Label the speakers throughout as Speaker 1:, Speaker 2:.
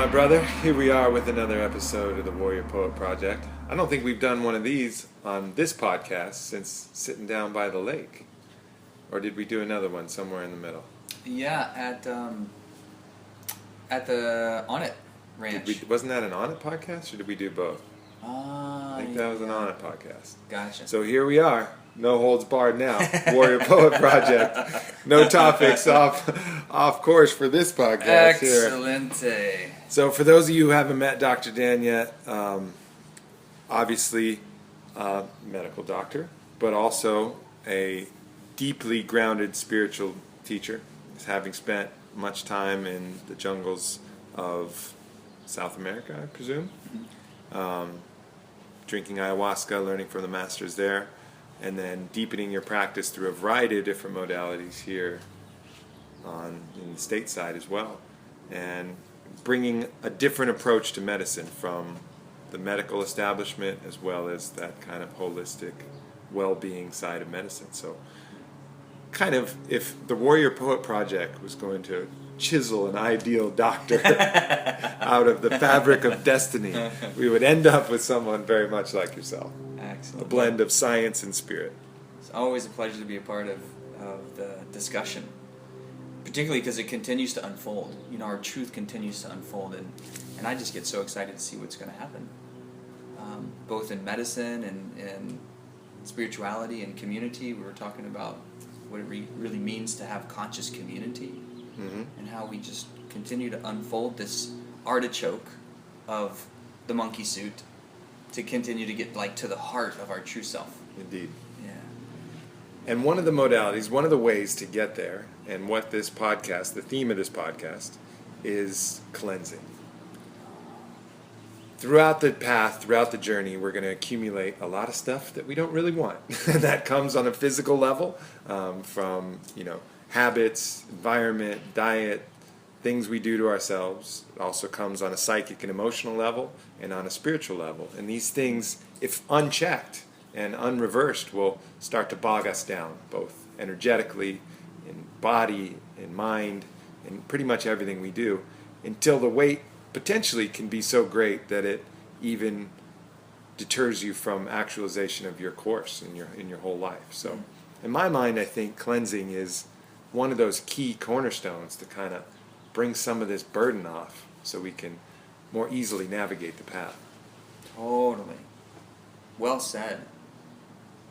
Speaker 1: my brother. Here we are with another episode of the Warrior Poet Project. I don't think we've done one of these on this podcast since sitting down by the lake. Or did we do another one somewhere in the middle?
Speaker 2: Yeah, at the On It Ranch.
Speaker 1: Wasn't that an On It podcast, or did we do both? I think that was an On It podcast.
Speaker 2: Gotcha.
Speaker 1: So here we are. No holds barred now. Warrior Poet Project. No topics off course for this podcast here.
Speaker 2: Excelente.
Speaker 1: So for those of you who haven't met Dr. Dan yet, obviously a medical doctor, but also a deeply grounded spiritual teacher, having spent much time in the jungles of South America, I presume. Drinking ayahuasca, learning from the masters there, and then deepening your practice through a variety of different modalities here in the stateside as well, and bringing a different approach to medicine from the medical establishment as well as that kind of holistic well-being side of medicine. So kind of, if the Warrior Poet Project was going to chisel an ideal doctor out of the fabric of destiny, we would end up with someone very much like yourself.
Speaker 2: Excellent.
Speaker 1: A blend of science and spirit.
Speaker 2: It's always a pleasure to be a part of the discussion, particularly because it continues to unfold. You know, our truth continues to unfold, and I just get so excited to see what's going to happen, both in medicine and spirituality and community. We were talking about what it really means to have conscious community, and how we just continue to unfold this artichoke of the monkey suit to continue to get to the heart of our true self.
Speaker 1: Indeed.
Speaker 2: Yeah.
Speaker 1: And one of the modalities, one of the ways to get there, and what this podcast, the theme of this podcast, is cleansing. Throughout the path, throughout the journey, we're going to accumulate a lot of stuff that we don't really want. That comes on a physical level, from habits, environment, diet, things we do to ourselves. It also comes on a psychic and emotional level and on a spiritual level. And these things, if unchecked and unreversed, will start to bog us down, both energetically, in body, in mind, in pretty much everything we do, until the weight potentially can be so great that it even deters you from actualization of your course in your whole life. So in my mind, I think cleansing is one of those key cornerstones to kind of bring some of this burden off so we can more easily navigate the path.
Speaker 2: Totally. Well said.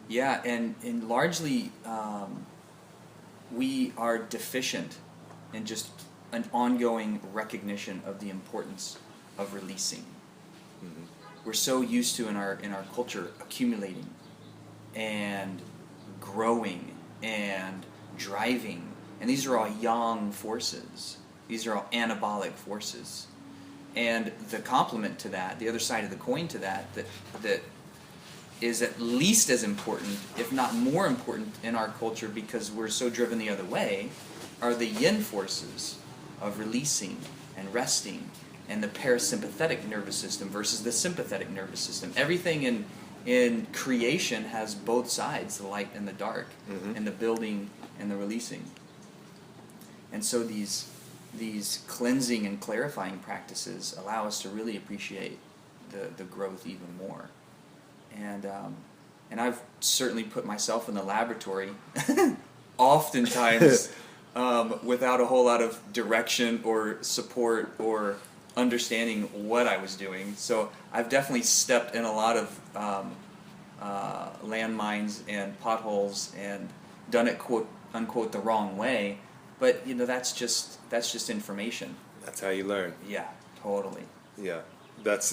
Speaker 2: Yeah, and largely we are deficient in just an ongoing recognition of the importance of releasing. We're so used to in our culture accumulating and growing and driving, and these are all yang forces. These are all anabolic forces. And the complement to that, the other side of the coin to that is at least as important, if not more important in our culture, because we're so driven the other way, are the yin forces of releasing and resting, and the parasympathetic nervous system versus the sympathetic nervous system. Everything in creation has both sides, the light and the dark, and the building and the releasing. And so these cleansing and clarifying practices allow us to really appreciate the growth even more. And I've certainly put myself in the laboratory oftentimes without a whole lot of direction or support or understanding what I was doing. So I've definitely stepped in a lot of landmines and potholes and done it quote unquote the wrong way. But that's just information.
Speaker 1: That's how you learn.
Speaker 2: Yeah, totally.
Speaker 1: Yeah, that's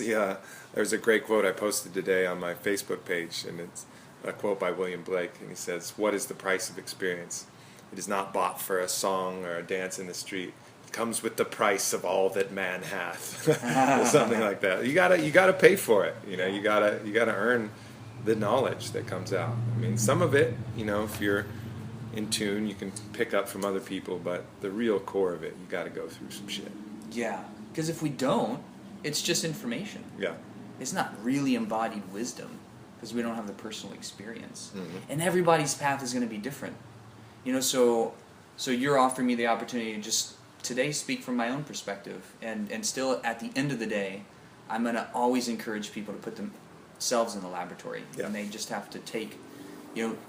Speaker 1: there's a great quote I posted today on my Facebook page, and it's a quote by William Blake, and he says, "What is the price of experience? It is not bought for a song or a dance in the street. It comes with the price of all that man hath," or something like that. You gotta pay for it. You gotta earn the knowledge that comes out. I mean, some of it, if you're in tune, you can pick up from other people, but the real core of it, you got to go through some shit.
Speaker 2: Yeah, because if we don't, it's just information.
Speaker 1: Yeah.
Speaker 2: It's not really embodied wisdom because we don't have the personal experience. And everybody's path is going to be different. So you're offering me the opportunity to just today speak from my own perspective, and still at the end of the day, I'm going to always encourage people to put themselves in the laboratory.
Speaker 1: Yeah.
Speaker 2: And they just have to take,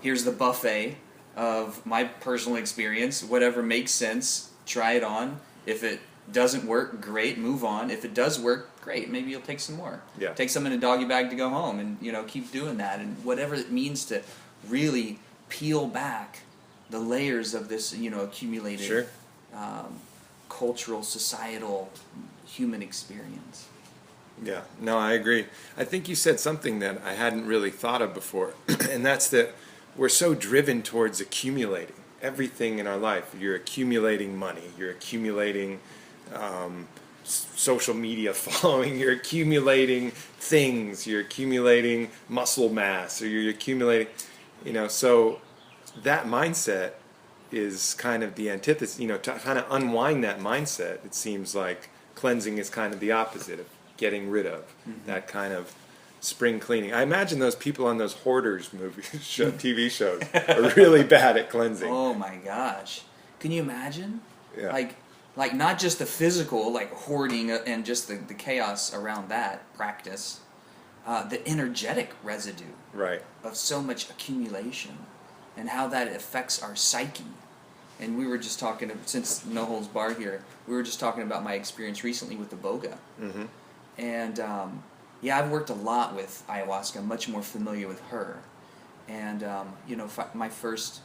Speaker 2: here's the buffet of my personal experience, whatever makes sense, try it on. If it doesn't work, great, move on. If it does work, great, maybe you'll take some more.
Speaker 1: Yeah.
Speaker 2: Take some in a doggy bag to go home, and keep doing that, and whatever it means to really peel back the layers of this accumulated
Speaker 1: Sure.
Speaker 2: cultural, societal, human experience.
Speaker 1: Yeah, no, I agree. I think you said something that I hadn't really thought of before, and that's that we're so driven towards accumulating everything in our life. You're accumulating money, you're accumulating social media following, you're accumulating things, you're accumulating muscle mass, or you're accumulating, so that mindset is kind of the antithesis. To kind of unwind that mindset, it seems like cleansing is kind of the opposite of getting rid of that kind of spring cleaning. I imagine those people on those hoarders TV shows are really bad at cleansing.
Speaker 2: Oh my gosh. Can you imagine?
Speaker 1: Yeah.
Speaker 2: Like not just the physical, like hoarding and just the chaos around that practice, the energetic residue
Speaker 1: Right.
Speaker 2: of so much accumulation and how that affects our psyche. And we were just talking, since No Holds Barred here, we were just talking about my experience recently with the Boga.
Speaker 1: Mm-hmm.
Speaker 2: And I've worked a lot with ayahuasca. I'm much more familiar with her. And my first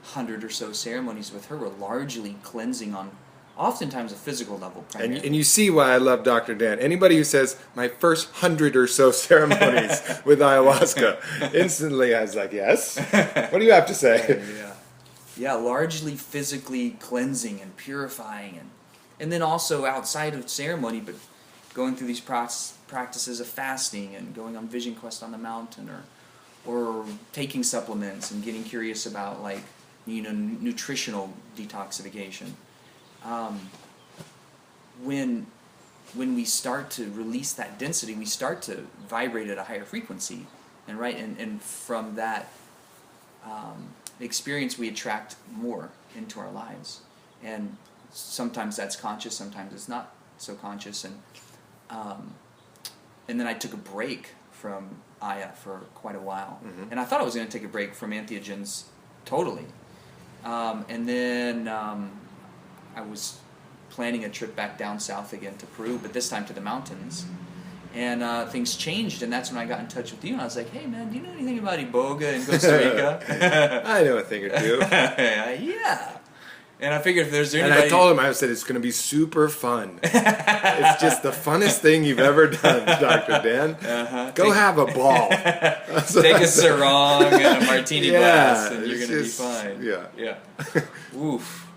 Speaker 2: 100 or so ceremonies with her were largely cleansing on, oftentimes, a physical level.
Speaker 1: And you see why I love Dr. Dan. Anybody who says my first 100 or so ceremonies with ayahuasca, instantly I was like, yes. What do you have to say?
Speaker 2: Yeah, largely physically cleansing and purifying, and then also outside of ceremony, but going through these practices of fasting and going on vision quest on the mountain, or taking supplements and getting curious about nutritional detoxification. When we start to release that density, we start to vibrate at a higher frequency, and from that experience, we attract more into our lives. And sometimes that's conscious, sometimes it's not so conscious. And then I took a break from Aya for quite a while.
Speaker 1: Mm-hmm.
Speaker 2: And I thought I was going to take a break from entheogens totally. And then I was planning a trip back down south again to Peru, but this time to the mountains. And things changed, and that's when I got in touch with you, and I was like, hey man, do you know anything about Iboga in Costa Rica?
Speaker 1: I know a thing or two.
Speaker 2: Yeah. And I figured if there's anybody...
Speaker 1: And I told him, I said, it's going to be super fun. It's just the funnest thing you've ever done, Dr. Dan. Go have a ball.
Speaker 2: Take a sarong and a martini glass, and you're going to be fine.
Speaker 1: Yeah.
Speaker 2: Oof.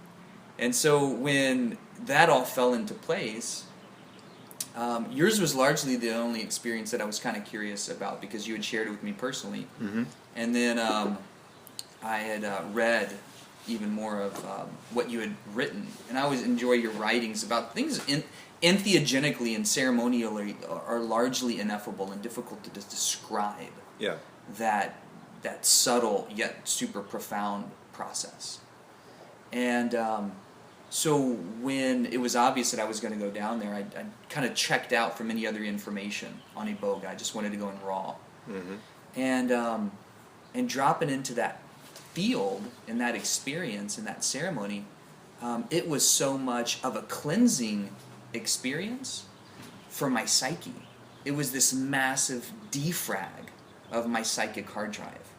Speaker 2: And so when that all fell into place... yours was largely the only experience that I was kind of curious about because you had shared it with me personally.
Speaker 1: Mm-hmm.
Speaker 2: And then I had read even more of what you had written. And I always enjoy your writings about things entheogenically and ceremonially are largely ineffable and difficult to describe.
Speaker 1: Yeah.
Speaker 2: That subtle yet super profound process. And... so when it was obvious that I was going to go down there, I kind of checked out from any other information on Iboga. I just wanted to go in raw. Mm-hmm. And dropping into that field and that experience and that ceremony, it was so much of a cleansing experience for my psyche. It was this massive defrag of my psychic hard drive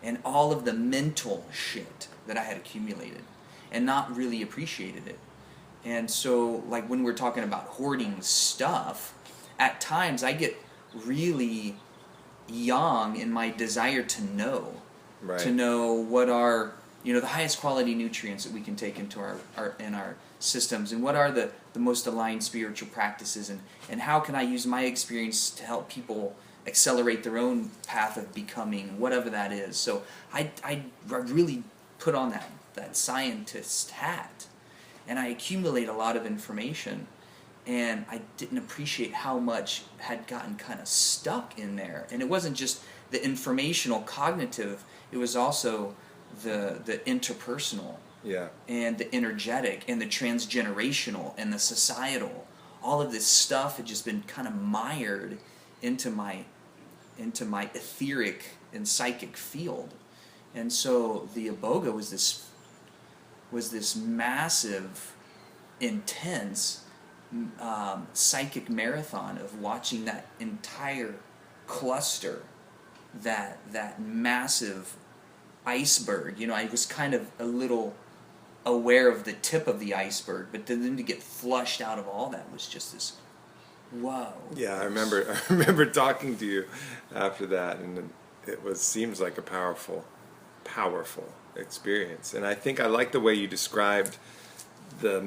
Speaker 2: and all of the mental shit that I had accumulated and not really appreciated it. And so, like when we're talking about hoarding stuff, at times I get really young in my desire to know.
Speaker 1: Right.
Speaker 2: To know what are, the highest quality nutrients that we can take into our systems, and what are the most aligned spiritual practices, and how can I use my experience to help people accelerate their own path of becoming, whatever that is. So I really put on that scientist hat, and I accumulate a lot of information, and I didn't appreciate how much had gotten kind of stuck in there. And it wasn't just the informational cognitive, it was also the interpersonal
Speaker 1: Yeah.
Speaker 2: and the energetic and the transgenerational and the societal. All of this stuff had just been kind of mired into my etheric and psychic field. And so the iboga was this massive, intense psychic marathon of watching that entire cluster, that massive iceberg. I was kind of a little aware of the tip of the iceberg, but then to get flushed out of all that was just this, whoa.
Speaker 1: Yeah, I remember talking to you after that, and seems like a powerful experience. And I think I like the way you described the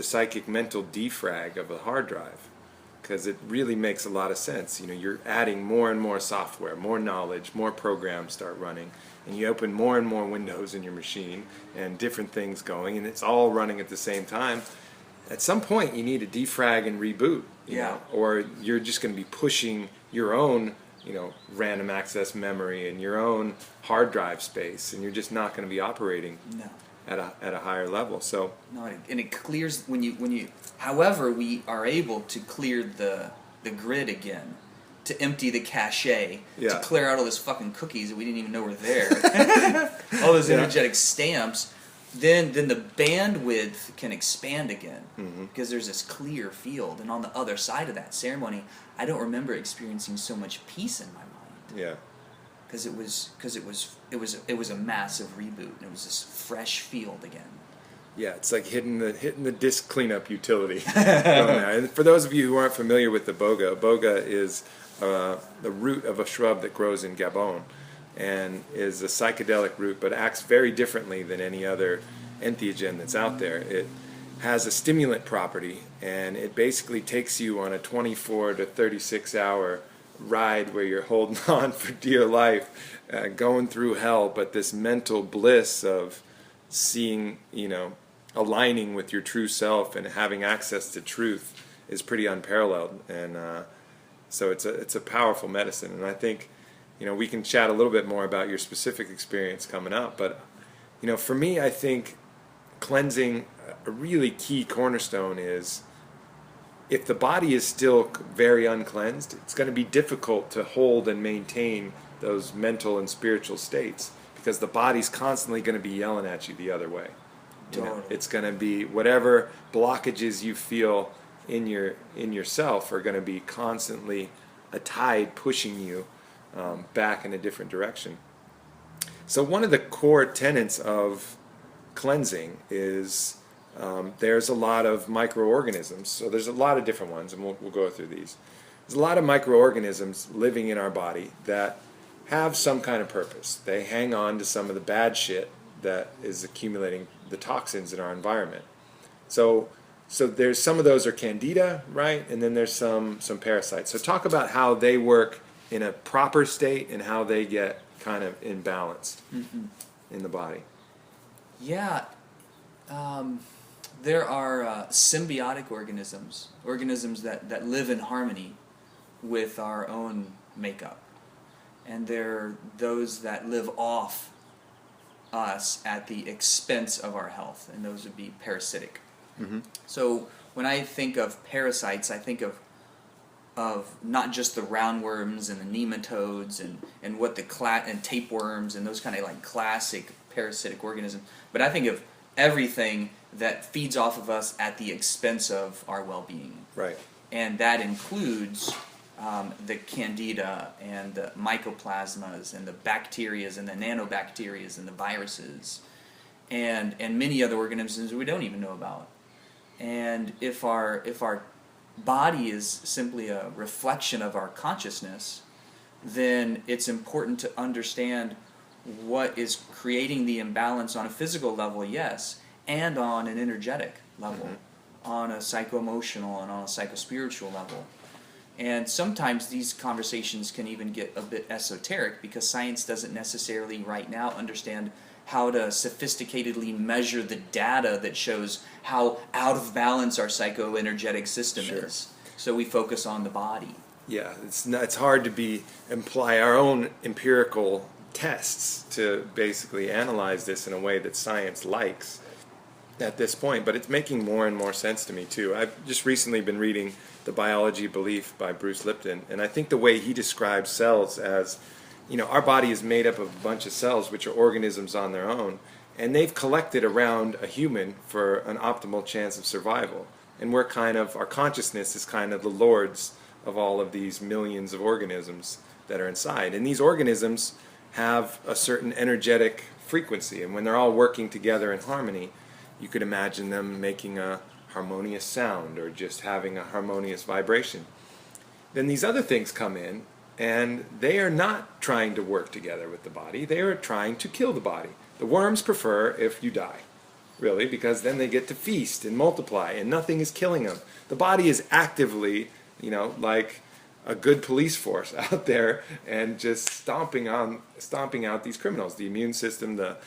Speaker 1: psychic mental defrag of a hard drive, because it really makes a lot of sense. You're adding more and more software, more knowledge, more programs start running, and you open more and more windows in your machine and different things going, and it's all running at the same time. At some point you need to defrag and reboot, you know, or you're just going to be pushing your own, random access memory and your own hard drive space, and you're just not going to be operating at a higher level. So
Speaker 2: and it clears when you however we are able to clear the grid again, to empty the cache, to clear out all those fucking cookies that we didn't even know were there, all those energetic stamps, then the bandwidth can expand again, because there's this clear field. And on the other side of that ceremony, I don't remember experiencing so much peace in my mind.
Speaker 1: Yeah.
Speaker 2: Because it was a massive reboot, and it was this fresh field again.
Speaker 1: Yeah, it's like hitting the disk cleanup utility. And for those of you who aren't familiar with the iboga is the root of a shrub that grows in Gabon, and is a psychedelic root, but acts very differently than any other entheogen that's out there. It has a stimulant property, and it basically takes you on a 24 to 36 hour ride where you're holding on for dear life, going through hell, but this mental bliss of seeing, aligning with your true self and having access to truth is pretty unparalleled. And so it's a powerful medicine. And I think, we can chat a little bit more about your specific experience coming up. But, for me, I think cleansing, a really key cornerstone is, if the body is still very uncleansed, it's going to be difficult to hold and maintain those mental and spiritual states, because the body's constantly going to be yelling at you the other way. It's going to be whatever blockages you feel in yourself are going to be constantly a tide pushing you back in a different direction. So one of the core tenets of cleansing is there's a lot of microorganisms. So there's a lot of different ones, and we'll go through these. There's a lot of microorganisms living in our body that have some kind of purpose. They hang on to some of the bad shit that is accumulating the toxins in our environment. So there's some of those are candida, right? And then there's some parasites. So talk about how they work in a proper state and how they get kind of imbalanced in the body.
Speaker 2: Yeah. There are symbiotic organisms that live in harmony with our own makeup. And there are those that live off us at the expense of our health, and those would be parasitic. So when I think of parasites, I think of not just the roundworms and the nematodes and what and tapeworms and those kind of like classic parasitic organisms, but I think of everything that feeds off of us at the expense of our well-being.
Speaker 1: Right.
Speaker 2: And that includes the candida and the mycoplasmas and the bacterias and the nanobacterias and the viruses and many other organisms we don't even know about. And if our body is simply a reflection of our consciousness, then it's important to understand what is creating the imbalance on a physical level, yes, and on an energetic level, on a psycho-emotional and on a psycho-spiritual level. And sometimes these conversations can even get a bit esoteric, because science doesn't necessarily right now understand how to sophisticatedly measure the data that shows how out of balance our psycho-energetic system is. So we focus on the body.
Speaker 1: Yeah, it's hard to imply our own empirical tests to basically analyze this in a way that science likes at this point, but it's making more and more sense to me too. I've just recently been reading The Biology of Belief by Bruce Lipton, and I think the way he describes cells as, our body is made up of a bunch of cells which are organisms on their own, and they've collected around a human for an optimal chance of survival. And our consciousness is kind of the lords of all of these millions of organisms that are inside. And these organisms have a certain energetic frequency, and when they're all working together in harmony, you could imagine them making a harmonious sound or just having a harmonious vibration. Then these other things come in, and they are not trying to work together with the body. They are trying to kill the body. The worms prefer if you die, really, because then they get to feast and multiply, and nothing is killing them. The body is actively, like a good police force out there, and just stomping out these criminals. The immune system, the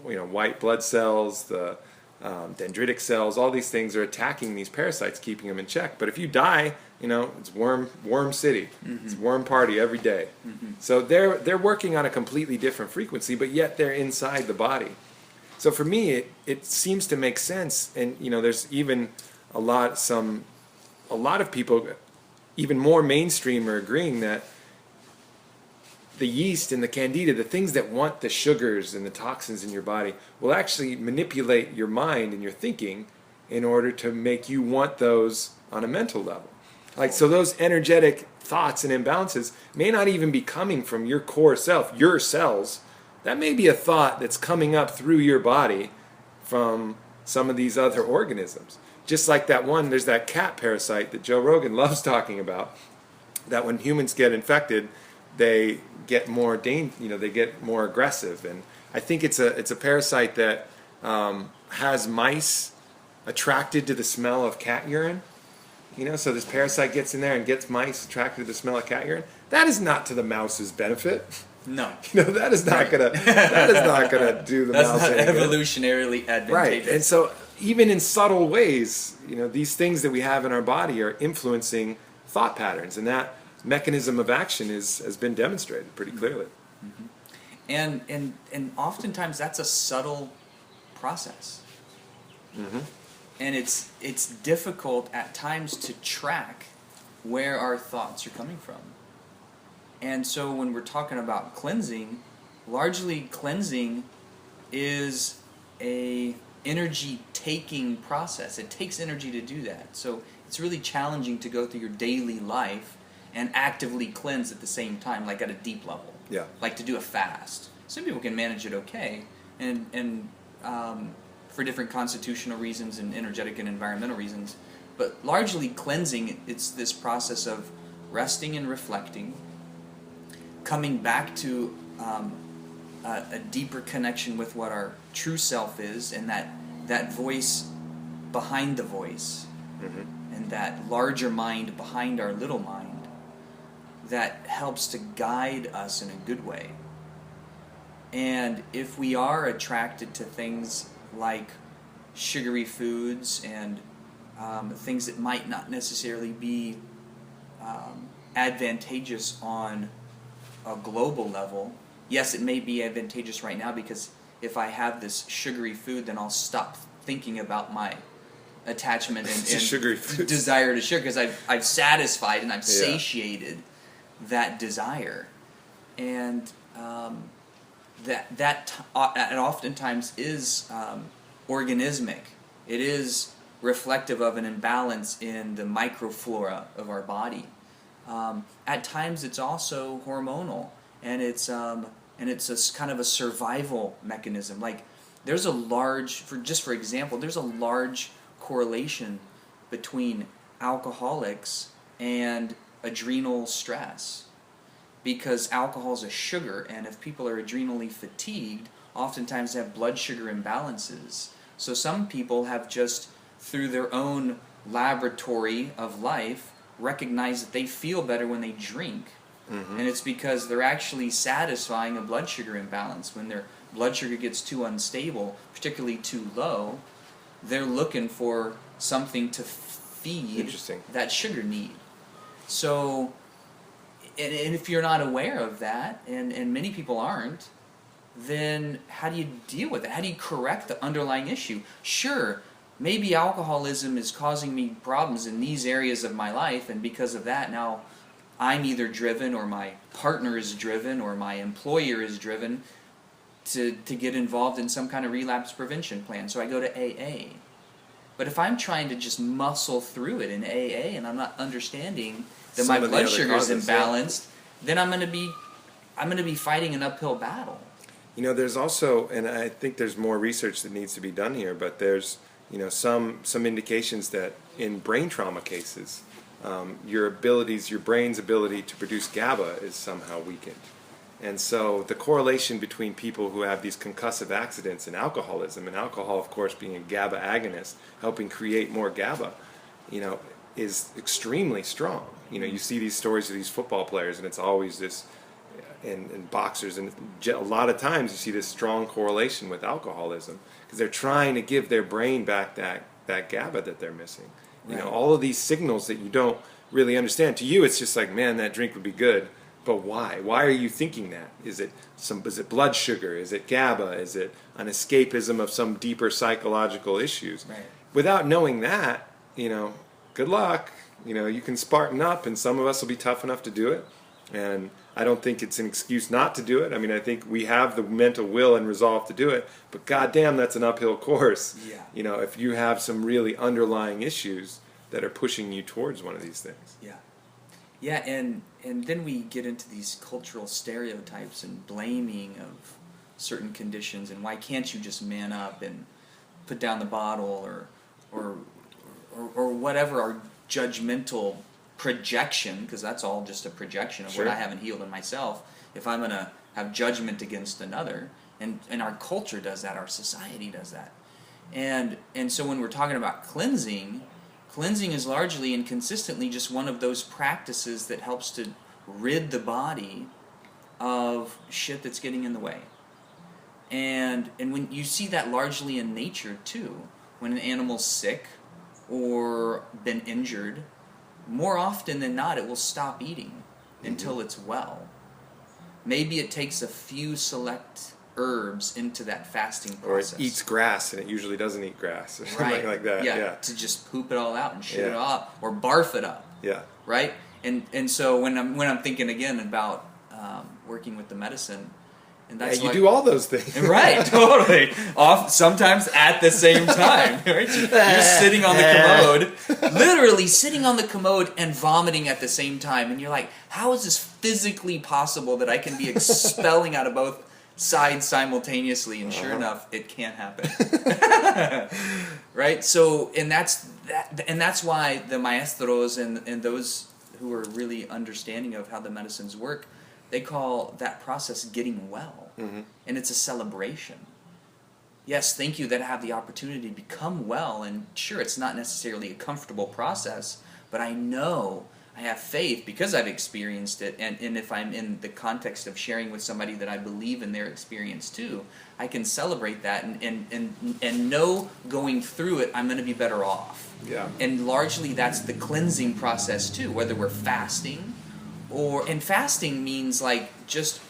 Speaker 1: white blood cells, the dendritic cells, all these things are attacking these parasites, keeping them in check. But if you die, it's worm city. Mm-hmm. It's worm party every day. Mm-hmm. So they're working on a completely different frequency, but yet they're inside the body. So for me, it seems to make sense. And there's even a lot of people, even more mainstream, are agreeing that the yeast and the candida, the things that want the sugars and the toxins in your body, will actually manipulate your mind and your thinking in order to make you want those on a mental level. So those energetic thoughts and imbalances may not even be coming from your core self, your cells. That may be a thought that's coming up through your body from some of these other organisms. Just like there's that cat parasite that Joe Rogan loves talking about, that when humans get infected, they get more they get more aggressive. And I think it's a parasite that has mice attracted to the smell of cat urine. So this parasite gets in there and gets mice attracted to the smell of cat urine. That is not to the mouse's benefit.
Speaker 2: No.
Speaker 1: That is not gonna do the
Speaker 2: That's
Speaker 1: mouse
Speaker 2: not
Speaker 1: any good.
Speaker 2: evolutionarily advantageous.
Speaker 1: Right. And so even in subtle ways, these things that we have in our body are influencing thought patterns, and that mechanism of action has been demonstrated pretty clearly.
Speaker 2: Mm-hmm. And oftentimes that's a subtle process.
Speaker 1: Mm-hmm.
Speaker 2: And it's difficult at times to track where our thoughts are coming from. And so when we're talking about cleansing, largely cleansing is a energy taking process. It takes energy to do that. So it's really challenging to go through your daily life and actively cleanse at the same time, like at a deep level.
Speaker 1: Yeah.
Speaker 2: Like to do a fast. Some people can manage it okay, and for different constitutional reasons and energetic and environmental reasons. But largely cleansing, it's this process of resting and reflecting, coming back to a deeper connection with what our true self is, and that voice behind the voice, mm-hmm. and that larger mind behind our little mind that helps to guide us in a good way. And if we are attracted to things like sugary foods and things that might not necessarily be advantageous on a global level, yes, it may be advantageous right now because if I have this sugary food, then I'll stop thinking about my attachment and desire to sugar, because I've satisfied and I've satiated that desire. And that oftentimes is organismic. It is reflective of an imbalance in the microflora of our body. At times, it's also hormonal, and it's a kind of a survival mechanism. Like there's a large, for example, there's a large correlation between alcoholics and adrenal stress, because alcohol is a sugar, and if people are adrenally fatigued, oftentimes they have blood sugar imbalances. So some people have just, through their own laboratory of life, recognized that they feel better when they drink. Mm-hmm. And it's because they're actually satisfying a blood sugar imbalance. When their blood sugar gets too unstable, particularly too low, they're looking for something to feed that sugar need. So and if you're not aware of that, and many people aren't, then how do you deal with it? How do you correct the underlying issue? Sure, maybe alcoholism is causing me problems in these areas of my life, and because of that, now I'm either driven, or my partner is driven, or my employer is driven to get involved in some kind of relapse prevention plan. So I go to AA. But if I'm trying to just muscle through it in AA and I'm not understanding that
Speaker 1: Some
Speaker 2: my
Speaker 1: of the
Speaker 2: blood
Speaker 1: other
Speaker 2: sugar is
Speaker 1: causes,
Speaker 2: imbalanced, then I'm going to be fighting an uphill battle.
Speaker 1: You know, there's also, and I think there's more research that needs to be done here, but there's, you know, some indications that in brain trauma cases, your brain's ability to produce GABA is somehow weakened. And so the correlation between people who have these concussive accidents and alcoholism, and alcohol, of course, being a GABA agonist, helping create more GABA, you know, is extremely strong. You know, you see these stories of these football players, and it's always this, and boxers, and a lot of times you see this strong correlation with alcoholism because they're trying to give their brain back that GABA that they're missing. You know, all of these signals that you don't really understand. To you, it's just like, man, that drink would be good. But why? Why are you thinking that? Is it blood sugar? Is it GABA? Is it an escapism of some deeper psychological issues?
Speaker 2: Right.
Speaker 1: Without knowing that, you know, good luck. You know, you can spartan up, and some of us will be tough enough to do it. And I don't think it's an excuse not to do it. I mean, I think we have the mental will and resolve to do it. But goddamn, that's an uphill course.
Speaker 2: Yeah.
Speaker 1: You know, if you have some really underlying issues that are pushing you towards one of these things.
Speaker 2: Yeah. Yeah, and then we get into these cultural stereotypes and blaming of certain conditions, and why can't you just man up and put down the bottle, or whatever our judgmental projection, because that's all just a projection of
Speaker 1: Sure.
Speaker 2: what I haven't healed in myself. If I'm going to have judgment against another, and our culture does that, our society does that. And so when we're talking about cleansing is largely and consistently just one of those practices that helps to rid the body of shit that's getting in the way. And when you see that largely in nature too, when an animal's sick or been injured, more often than not it will stop eating until it's well. Maybe it takes a few select herbs into that fasting process.
Speaker 1: Or it eats grass, and it usually doesn't eat grass, or something like that. Yeah.
Speaker 2: To just poop it all out and shit it all out, or barf it up.
Speaker 1: Yeah.
Speaker 2: Right. And so when I'm thinking again about working with the medicine, and that's
Speaker 1: you do all those things.
Speaker 2: Right, totally. Sometimes at the same time. Right? You're sitting on the commode, literally sitting on the commode and vomiting at the same time, and you're like, how is this physically possible that I can be expelling out of both sides simultaneously? And sure enough, it can't happen. Right? So, and that's why the maestros and those who are really understanding of how the medicines work, they call that process getting well. Mm-hmm. And it's a celebration. Yes, thank you that I have the opportunity to become well, and sure, it's not necessarily a comfortable process, but I know I have faith because I've experienced it, and if I'm in the context of sharing with somebody that I believe in their experience too, I can celebrate that and know going through it I'm going to be better off.
Speaker 1: Yeah.
Speaker 2: And largely that's the cleansing process too, whether we're fasting, and fasting means like just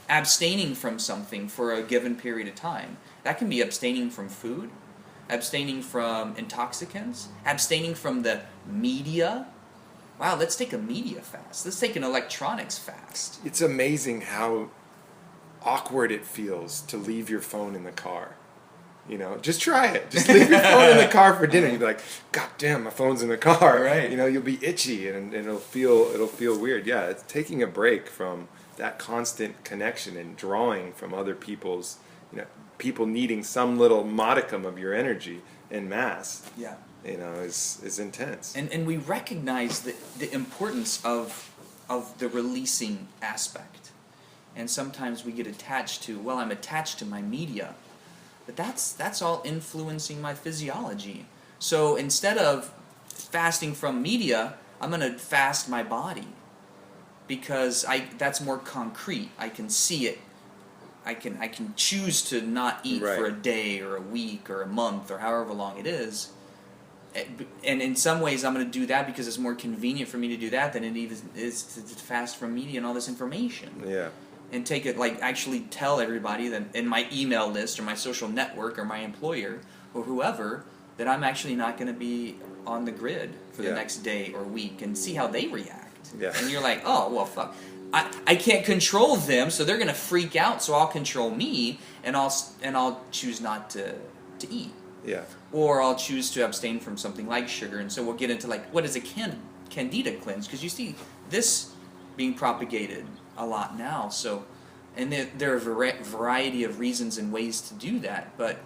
Speaker 2: abstaining from something for a given period of time. That can be abstaining from food, abstaining from intoxicants, abstaining from the media. Wow, let's take a media fast. Let's take an electronics fast.
Speaker 1: It's amazing how awkward it feels to leave your phone in the car. You know, just try it. Just leave your phone in the car for dinner. You'll be like, God damn, my phone's in the car.
Speaker 2: Right.
Speaker 1: You know, you'll be itchy and it'll feel weird. Yeah, it's taking a break from that constant connection and drawing from other people's, you know, people needing some little modicum of your energy en masse.
Speaker 2: Yeah.
Speaker 1: You know, is intense.
Speaker 2: And we recognize the importance of the releasing aspect. And sometimes we get attached to, well, I'm attached to my media. But that's all influencing my physiology. So instead of fasting from media, I'm going to fast my body. Because that's more concrete. I can see it. I can choose to not eat
Speaker 1: Right.
Speaker 2: for a day or a week or a month or however long it is. and in some ways I'm going to do that because it's more convenient for me to do that than it even is to fast from media and all this information.
Speaker 1: Yeah.
Speaker 2: And take it, like, actually tell everybody that in my email list or my social network or my employer or whoever that I'm actually not going to be on the grid for the next day or week, and see how they react.
Speaker 1: Yeah.
Speaker 2: And you're like, oh, well, fuck. I can't control them, so they're going to freak out, so I'll control me, and I'll choose not to eat.
Speaker 1: Yeah.
Speaker 2: Or I'll choose to abstain from something like sugar. And so we'll get into, like, what is a candida cleanse? Because you see this being propagated a lot now. So, and there are a variety of reasons and ways to do that. But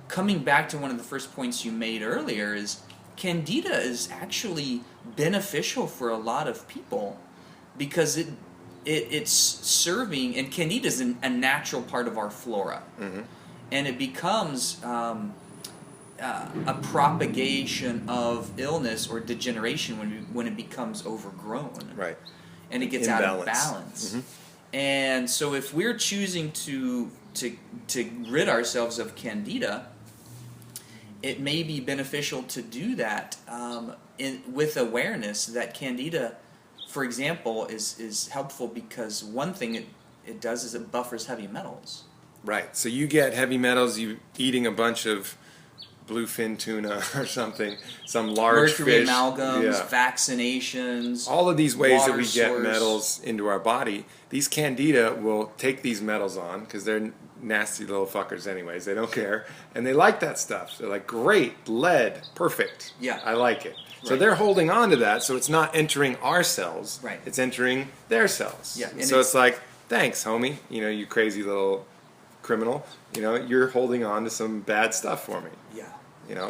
Speaker 2: coming back to one of the first points you made earlier is candida is actually beneficial for a lot of people because it's serving, and candida is a natural part of our flora.
Speaker 1: Mm-hmm.
Speaker 2: And it becomes a propagation of illness or degeneration when it becomes overgrown.
Speaker 1: Right.
Speaker 2: And it gets out of balance.
Speaker 1: Mm-hmm.
Speaker 2: And so if we're choosing to rid ourselves of candida, it may be beneficial to do that with awareness that candida, for example, is helpful because one thing it does is it buffers heavy metals.
Speaker 1: Right. So you get heavy metals, you eating a bunch of bluefin tuna or something, some large
Speaker 2: Mercury
Speaker 1: fish.
Speaker 2: amalgams, vaccinations.
Speaker 1: All of these ways that
Speaker 2: water
Speaker 1: we get
Speaker 2: source.
Speaker 1: metals into our body, these candida will take these metals on because they're nasty little fuckers anyways. They don't care. And they like that stuff. They're like, great, lead, perfect.
Speaker 2: Yeah.
Speaker 1: I like it. So
Speaker 2: Right.
Speaker 1: they're holding on to that, so it's not entering our cells.
Speaker 2: Right.
Speaker 1: It's entering their cells.
Speaker 2: Yeah, and
Speaker 1: So it's like, thanks, homie. You crazy little criminal. You're holding on to some bad stuff for me.
Speaker 2: Yeah.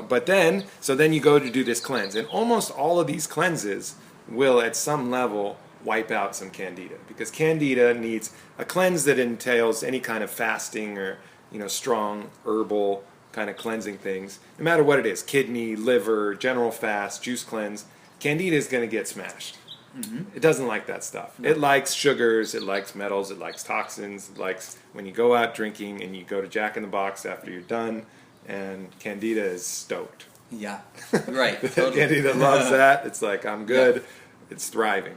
Speaker 1: But then you go to do this cleanse, and almost all of these cleanses will at some level wipe out some candida, because candida needs a cleanse that entails any kind of fasting or strong herbal kind of cleansing things, no matter what it is, kidney, liver, general fast, juice cleanse. Candida is going to get smashed. Mm-hmm. It doesn't like that stuff. No. It likes sugars, it likes metals, it likes toxins, it likes when you go out drinking and you go to Jack in the Box after you're done, and candida is stoked.
Speaker 2: Yeah, right. Totally.
Speaker 1: Candida loves that. It's like, I'm good. Yeah. It's thriving.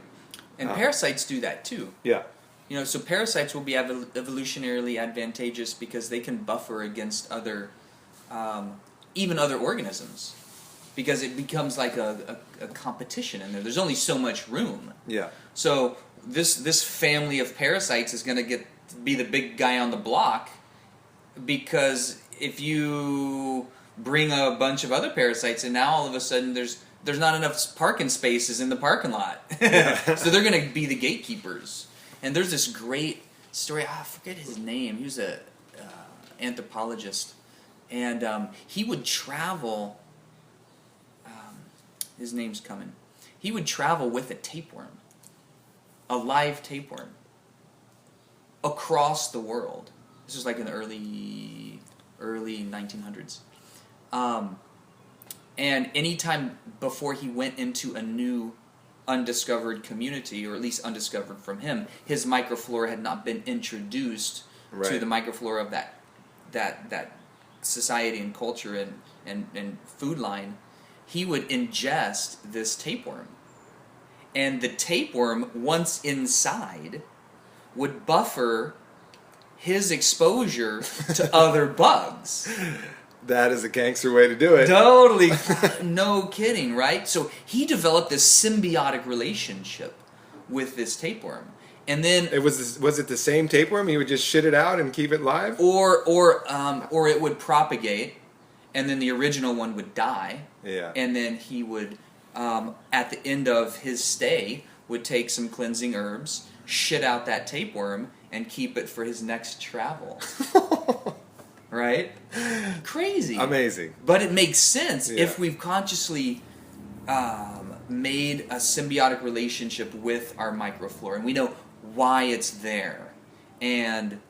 Speaker 2: And parasites do that too.
Speaker 1: Yeah.
Speaker 2: So parasites will be evolutionarily advantageous because they can buffer against other, even other organisms, because it becomes like a competition in there. There's only so much room.
Speaker 1: Yeah.
Speaker 2: So this family of parasites is going to be the big guy on the block, because if you bring a bunch of other parasites and now all of a sudden there's not enough parking spaces in the parking lot. So they're going to be the gatekeepers. And there's this great story, I forget his name, he was a anthropologist, and he would travel, his name's coming, he would travel with a tapeworm, a live tapeworm, across the world. This was like in the early 1900s. And anytime before he went into a new undiscovered community, or at least undiscovered from him, his microflora had not been introduced to the microflora of that society and culture and food line, he would ingest this tapeworm. And the tapeworm, once inside, would buffer his exposure to other bugs.
Speaker 1: That is a gangster way to do it.
Speaker 2: Totally. No kidding, right? So he developed this symbiotic relationship with this tapeworm. And then
Speaker 1: was it the same tapeworm? He would just shit it out and keep it live?
Speaker 2: Or it would propagate, and then the original one would die.
Speaker 1: Yeah.
Speaker 2: And then he would, at the end of his stay, would take some cleansing herbs, shit out that tapeworm, and keep it for his next travel. Right? Crazy.
Speaker 1: Amazing.
Speaker 2: But it makes sense if we've consciously made a symbiotic relationship with our microflora, and we know why it's there. And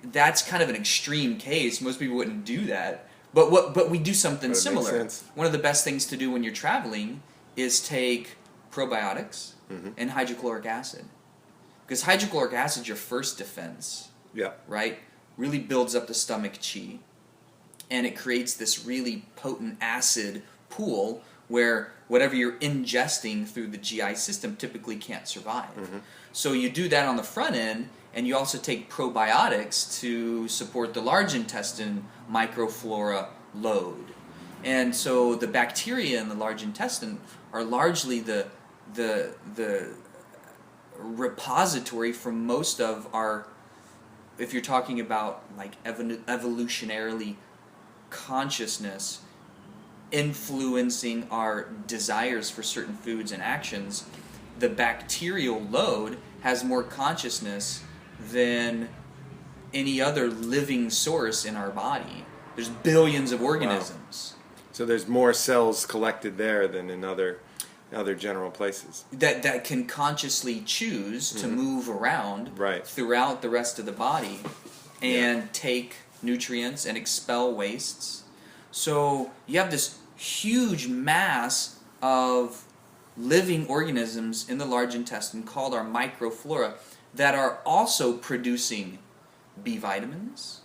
Speaker 2: that's kind of an extreme case. Most people wouldn't do that. But we do something similar.
Speaker 1: Makes sense.
Speaker 2: One of the best things to do when you're traveling is take probiotics and hydrochloric acid. Because hydrochloric acid is your first defense.
Speaker 1: Yeah.
Speaker 2: Right? Really builds up the stomach chi. And it creates this really potent acid pool where whatever you're ingesting through the GI system typically can't survive. So you do that on the front end, and you also take probiotics to support the large intestine microflora load. And so the bacteria in the large intestine are largely the repository for most of our, if you're talking about like evolutionarily consciousness influencing our desires for certain foods and actions, the bacterial load has more consciousness than any other living source in our body. There's billions of organisms.
Speaker 1: Wow. So there's more cells collected there than in other general places.
Speaker 2: That can consciously choose to move around throughout the rest of the body and take nutrients and expel wastes. So you have this huge mass of living organisms in the large intestine called our microflora that are also producing B vitamins,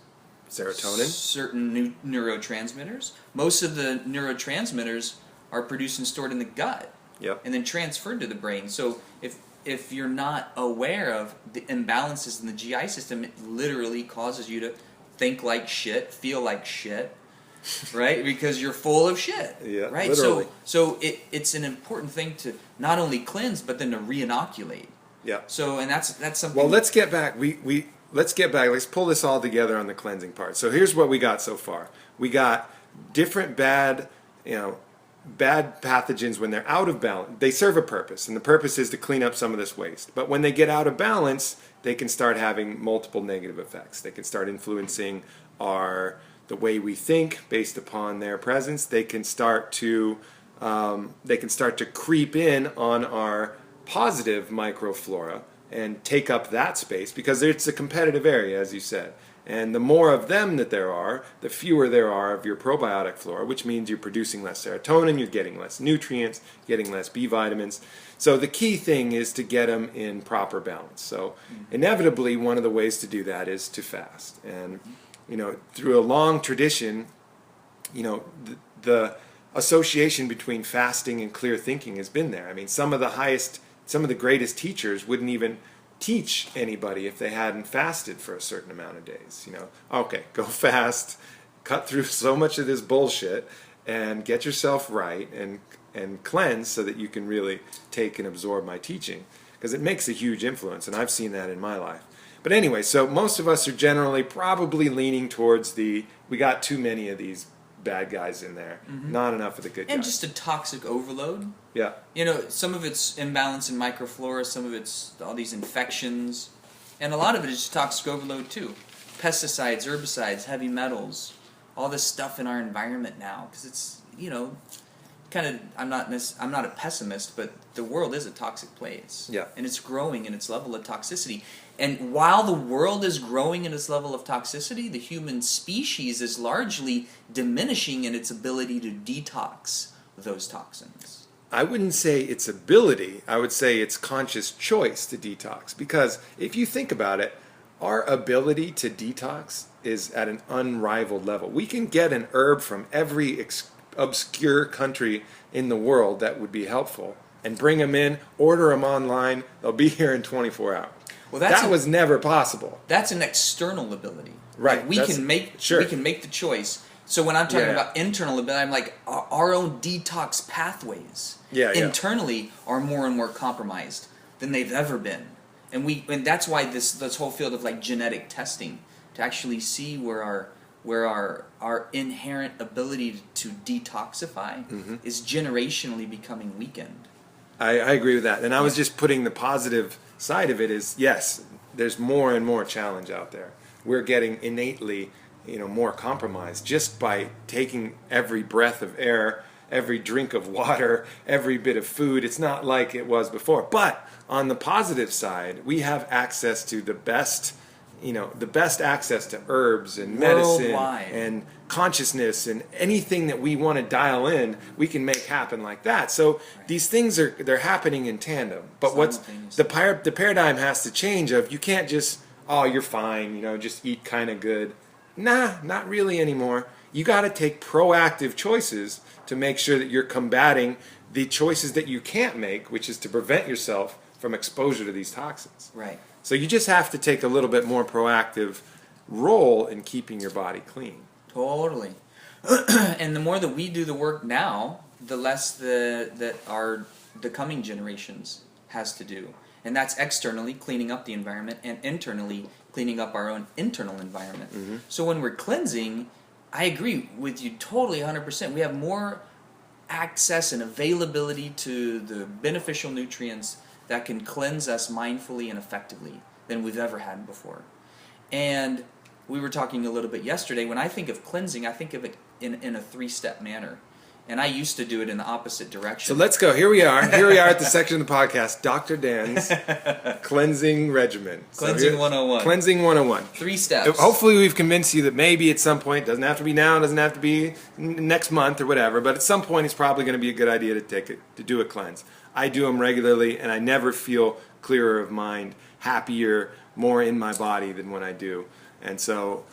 Speaker 1: serotonin,
Speaker 2: certain neurotransmitters. Most of the neurotransmitters are produced and stored in the gut.
Speaker 1: Yep.
Speaker 2: And then transferred to the brain. So if you're not aware of the imbalances in the GI system, it literally causes you to think like shit, feel like shit, right? Because you're full of shit,
Speaker 1: yeah,
Speaker 2: right?
Speaker 1: Literally.
Speaker 2: So it's an important thing to not only cleanse but then to re-inoculate.
Speaker 1: Yeah.
Speaker 2: So and that's something.
Speaker 1: Well, let's get back. Let's get back. Let's pull this all together on the cleansing part. So here's what we got so far. We got different bad pathogens when they're out of balance. They serve a purpose, and the purpose is to clean up some of this waste. But when they get out of balance, they can start having multiple negative effects. They can start influencing the way we think based upon their presence. They can start to creep in on our positive microflora and take up that space because it's a competitive area, as you said. And the more of them that there are, the fewer there are of your probiotic flora, which means you're producing less serotonin, you're getting less nutrients, getting less B vitamins. So the key thing is to get them in proper balance. So inevitably, one of the ways to do that is to fast. And through a long tradition, the association between fasting and clear thinking has been there. I mean, some of the greatest teachers wouldn't even teach anybody if they hadn't fasted for a certain amount of days. Okay, go fast, cut through so much of this bullshit, and get yourself right and cleanse so that you can really take and absorb my teaching, because it makes a huge influence, and I've seen that in my life. But anyway, so most of us are generally probably leaning towards we got too many of these bad guys in there, not enough of the good guys.
Speaker 2: And just a toxic overload.
Speaker 1: Yeah.
Speaker 2: Some of it's imbalance in microflora, some of it's all these infections, and a lot of it is just toxic overload too. Pesticides, herbicides, heavy metals, all this stuff in our environment now, because it's, I'm not a pessimist, but the world is a toxic place.
Speaker 1: Yeah.
Speaker 2: And it's growing in its level of toxicity. And while the world is growing in its level of toxicity, the human species is largely diminishing in its ability to detox those toxins.
Speaker 1: I wouldn't say its ability, I would say its conscious choice to detox. Because if you think about it, our ability to detox is at an unrivaled level. We can get an herb from every obscure country in the world that would be helpful and bring them in, order them online, they'll be here in 24 hours.
Speaker 2: Well,
Speaker 1: that was never possible.
Speaker 2: That's an external ability.
Speaker 1: Right.
Speaker 2: Like we can make the choice. So when I'm talking about internal ability, I'm like our own detox pathways internally are more and more compromised than they've ever been. And that's why this whole field of like genetic testing, to actually see where our inherent ability to detoxify is generationally becoming weakened.
Speaker 1: I agree with that. And I was just putting the positive side of it is, yes, there's more and more challenge out there. We're getting innately, more compromised just by taking every breath of air, every drink of water, every bit of food. It's not like it was before. But on the positive side, we have access to the best access to herbs and medicine and consciousness and anything that we want to dial in, we can make happen like that. So these things they're happening in tandem. But what's the paradigm has to change of you can't just, you're fine, just eat kind of good Nah, not really anymore. You got to take proactive choices to make sure that you're combating the choices that you can't make, which is to prevent yourself from exposure to these toxins.
Speaker 2: Right.
Speaker 1: So you just have to take a little bit more proactive role in keeping your body clean.
Speaker 2: Totally. And the more that we do the work now, the less the coming generations has to do. And that's externally cleaning up the environment and internally cleaning up our own internal environment.
Speaker 1: Mm-hmm.
Speaker 2: So when we're cleansing, I agree with you totally 100%. We have more access and availability to the beneficial nutrients that can cleanse us mindfully and effectively than we've ever had before. And we were talking a little bit yesterday. When I think of cleansing, I think of it in a 3-step manner. And I used to do it in the opposite direction.
Speaker 1: So let's go. Here we are. Here we are at the section of the podcast, Dr. Dan's cleansing regimen.
Speaker 2: Cleansing 101.
Speaker 1: Cleansing 101.
Speaker 2: 3 steps.
Speaker 1: Hopefully we've convinced you that maybe at some point, doesn't have to be now, doesn't have to be next month or whatever, but at some point it's probably going to be a good idea to do a cleanse. I do them regularly, and I never feel clearer of mind, happier, more in my body than when I do. And so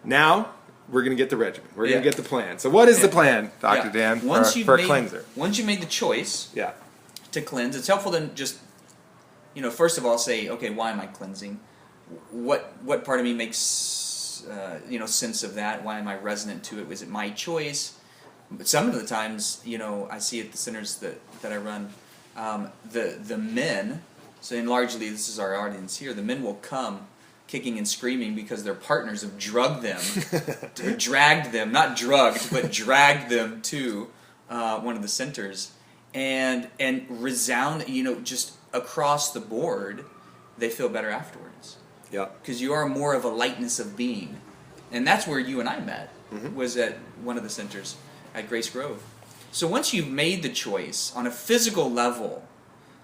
Speaker 1: now we're going to get the regimen. We're going to get the plan. So what is the plan, Dr. Dan, for a cleanser?
Speaker 2: Once you've made the choice to cleanse, it's helpful to just, first of all say, okay, why am I cleansing? What part of me makes, sense of that? Why am I resonant to it? Was it my choice? But some of the times, I see at the centers that I run, the men, so and largely this is our audience here, the men will come kicking and screaming because their partners have drugged them, dragged them, not drugged, but dragged them to one of the centers, and resound, just across the board, they feel better afterwards.
Speaker 1: Yeah.
Speaker 2: Because you are more of a lightness of being. And that's where you and I met, was at one of the centers at Grace Grove. So once you've made the choice, on a physical level,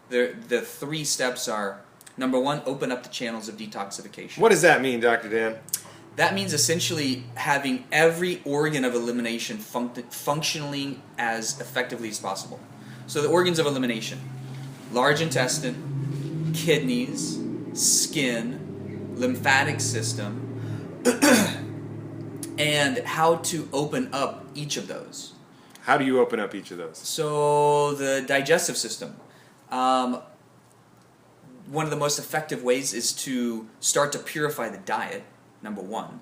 Speaker 2: the 3 steps are, number 1, open up the channels of detoxification.
Speaker 1: What does that mean, Dr. Dan?
Speaker 2: That means essentially having every organ of elimination functioning as effectively as possible. So the organs of elimination: large intestine, kidneys, skin, lymphatic system, and how to open up each of those.
Speaker 1: How do you open up each of those?
Speaker 2: So the digestive system. One of the most effective ways is to start to purify the diet, number 1.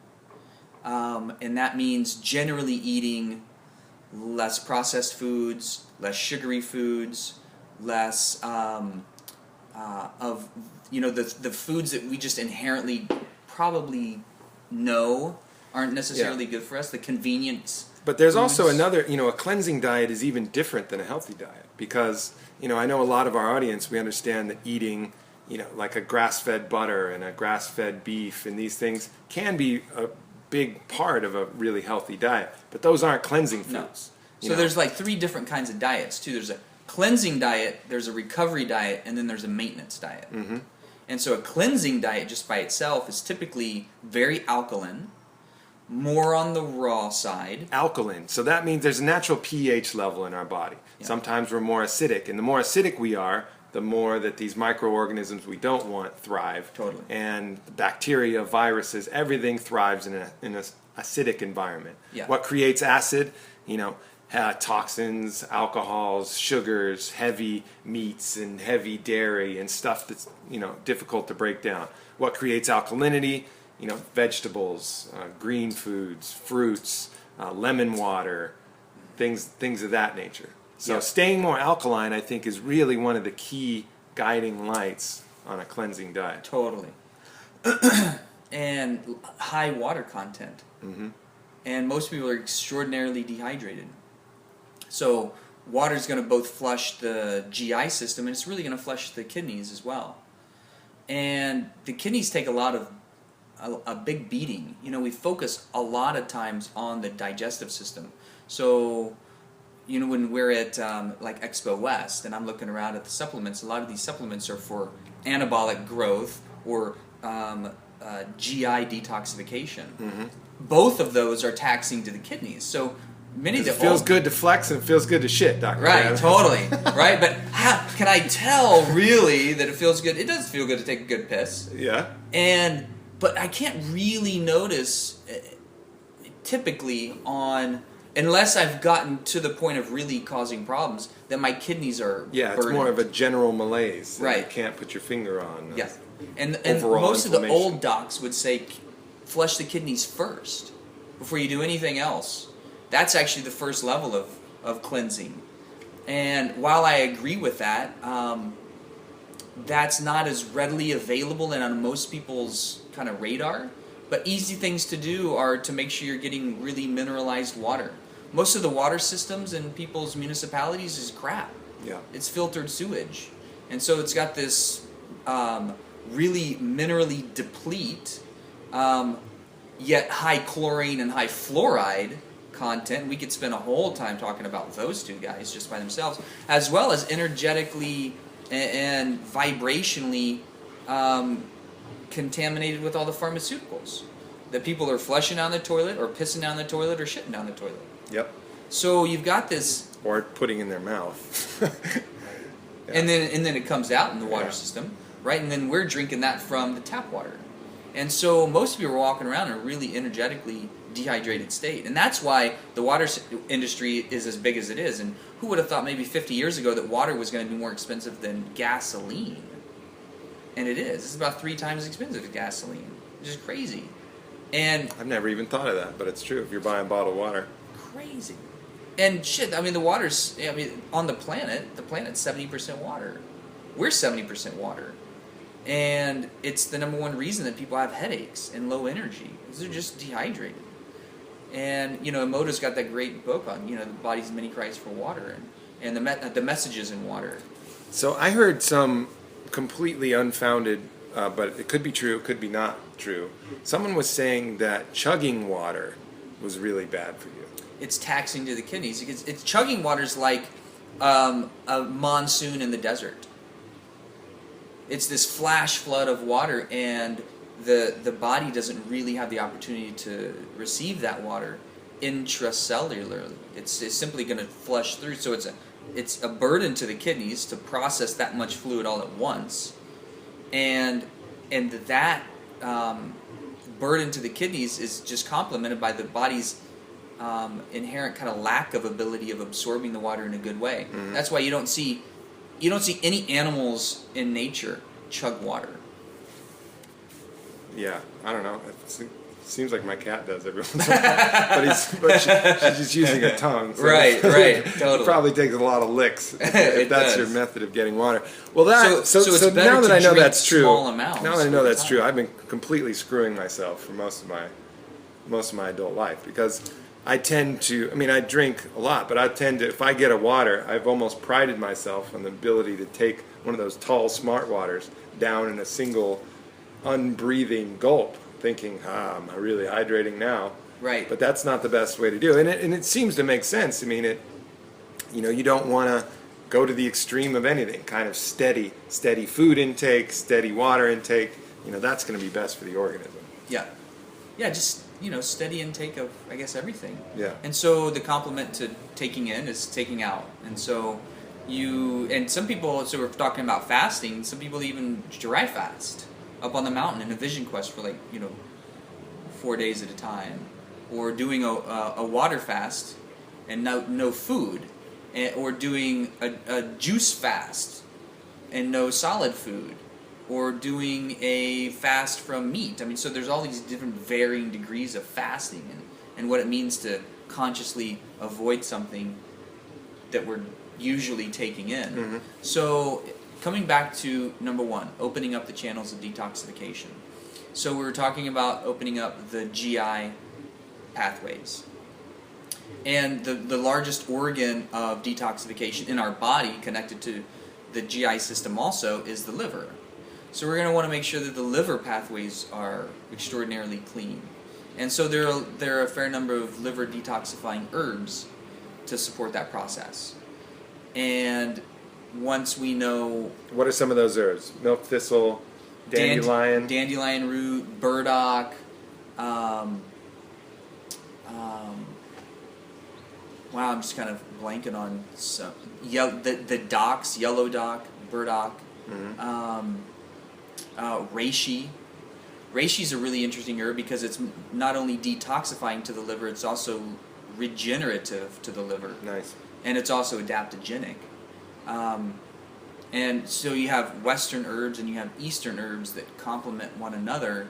Speaker 2: And that means generally eating less processed foods, less sugary foods, less of the foods that we just inherently probably know aren't necessarily good for us, the convenience.
Speaker 1: But there's also another, a cleansing diet is even different than a healthy diet because, I know a lot of our audience, we understand that eating, like a grass-fed butter and a grass-fed beef and these things can be a big part of a really healthy diet. But those aren't cleansing foods.
Speaker 2: No. So there's like 3 different kinds of diets, too. There's a cleansing diet, there's a recovery diet, and then there's a maintenance diet. Mm-hmm. And so a cleansing diet just by itself is typically very alkaline, more on the raw side.
Speaker 1: Alkaline. So that means there's a natural pH level in our body. Yeah. Sometimes we're more acidic. And the more acidic we are, the more that these microorganisms we don't want thrive.
Speaker 2: Totally.
Speaker 1: And bacteria, viruses, everything thrives in an acidic environment.
Speaker 2: Yeah.
Speaker 1: What creates acid? Toxins, alcohols, sugars, heavy meats and heavy dairy and stuff that's, difficult to break down. What creates alkalinity? Vegetables, green foods, fruits, lemon water, things of that nature. So staying more alkaline, I think, is really one of the key guiding lights on a cleansing diet.
Speaker 2: Totally. And high water content. Mm-hmm. And most people are extraordinarily dehydrated. So water is going to both flush the GI system, and it's really going to flush the kidneys as well. And the kidneys take a big beating. We focus a lot of times on the digestive system. So, when we're at like Expo West and I'm looking around at the supplements, a lot of these supplements are for anabolic growth or GI detoxification. Mm-hmm. Both of those are taxing to the kidneys. So many of
Speaker 1: it feels good to flex and it feels good to shit, Dr.
Speaker 2: Right,
Speaker 1: Dan.
Speaker 2: totally. Right, but how can I tell really that it feels good? It does feel good to take a good piss.
Speaker 1: Yeah.
Speaker 2: But I can't really notice typically on, unless I've gotten to the point of really causing problems, that my kidneys are
Speaker 1: Yeah, it's
Speaker 2: burdened.
Speaker 1: more of a general malaise that
Speaker 2: Right.
Speaker 1: you can't put your finger on.
Speaker 2: Yeah, and
Speaker 1: Overall
Speaker 2: most of the
Speaker 1: inflammation.
Speaker 2: old docs would say flush the kidneys first before you do anything else. That's actually the first level of cleansing. And while I agree with that, that's not as readily available and on most people's kind of radar. But easy things to do are to make sure you're getting really mineralized water. Most of the water systems in people's municipalities is crap.
Speaker 1: Yeah.
Speaker 2: It's filtered sewage. And so it's got this really minerally deplete, yet high chlorine and high fluoride content. We could spend a whole time talking about those two guys just by themselves, as well as energetically and vibrationally contaminated with all the pharmaceuticals that people are flushing down the toilet or pissing down the toilet or shitting down the toilet.
Speaker 1: Yep.
Speaker 2: So you've got this,
Speaker 1: Or putting in their mouth.
Speaker 2: and then it comes out in the water
Speaker 1: Yeah.
Speaker 2: system, right? And then we're drinking that from the tap water. And so most people are walking around in a really energetically dehydrated state. And that's why the water industry is as big as it is. And who would have thought maybe 50 years ago that water was going to be more expensive than gasoline? And it is. It's about 3 times as expensive as gasoline, which is crazy. And
Speaker 1: I've never even thought of that, but it's true. If you're buying bottled water,
Speaker 2: crazy. And shit, I mean, the water's, I mean, on the planet's 70% water. We're 70% water. And it's the number one reason that people have headaches and low energy, because they're just dehydrated. And, you know, Emoto's got that great book on, you know, the body's many cries for water and the messages in water.
Speaker 1: So I heard some completely unfounded, but it could be true, it could be not true. Someone was saying that chugging water was really bad for you.
Speaker 2: It's taxing to the kidneys. It's chugging water's like a monsoon in the desert. It's this flash flood of water, and the body doesn't really have the opportunity to receive that water intracellularly. It's simply going to flush through. So it's a burden to the kidneys to process that much fluid all at once, and that burden to the kidneys is just complemented by the body's inherent kind of lack of ability of absorbing the water in a good way.
Speaker 1: Mm-hmm.
Speaker 2: That's why you don't see any animals in nature chug water.
Speaker 1: Yeah, I don't know. It seems like my cat does every once in a while. But she's just using her tongue. So
Speaker 2: Right, totally.
Speaker 1: It probably takes a lot of licks if
Speaker 2: It
Speaker 1: that's
Speaker 2: does.
Speaker 1: your method of getting water. Well, that
Speaker 2: So it's better
Speaker 1: now that
Speaker 2: to
Speaker 1: I know
Speaker 2: drink
Speaker 1: that's true.
Speaker 2: small amounts
Speaker 1: Now that I know
Speaker 2: over
Speaker 1: that's
Speaker 2: time.
Speaker 1: true, I've been completely screwing myself for most of my adult life, because I tend to. I mean, I drink a lot, but I tend to. If I get a water, I've almost prided myself on the ability to take one of those tall, smart waters down in a single, unbreathing gulp, thinking, am I really hydrating now?
Speaker 2: Right.
Speaker 1: But that's not the best way to do it, and it seems to make sense. I mean, you don't want to go to the extreme of anything. Kind of steady food intake, steady water intake. That's going to be best for the organism.
Speaker 2: Yeah, just steady intake of, I guess, everything.
Speaker 1: Yeah.
Speaker 2: And so the complement to taking in is taking out. And so some people, so we're talking about fasting, some people even dry fast up on the mountain in a vision quest for 4 days at a time, or doing a water fast and no food, or doing a juice fast and no solid food, or doing a fast from meat. I mean, so there's all these different varying degrees of fasting and what it means to consciously avoid something that we're usually taking in.
Speaker 1: Mm-hmm.
Speaker 2: So coming back to number 1, opening up the channels of detoxification. So we were talking about opening up the GI pathways. And the largest organ of detoxification in our body, connected to the GI system also, is the liver. So we're going to want to make sure that the liver pathways are extraordinarily clean. And so there are a fair number of liver detoxifying herbs to support that process. And once we know...
Speaker 1: What are some of those herbs? Milk thistle, dandelion.
Speaker 2: Dandelion root, burdock, wow, I'm just kind of blanking on some. The docks, yellow dock, burdock,
Speaker 1: Mm-hmm.
Speaker 2: reishi. Reishi's a really interesting herb because it's not only detoxifying to the liver, it's also regenerative to the liver.
Speaker 1: Nice.
Speaker 2: And it's also adaptogenic. And so you have Western herbs and you have Eastern herbs that complement one another.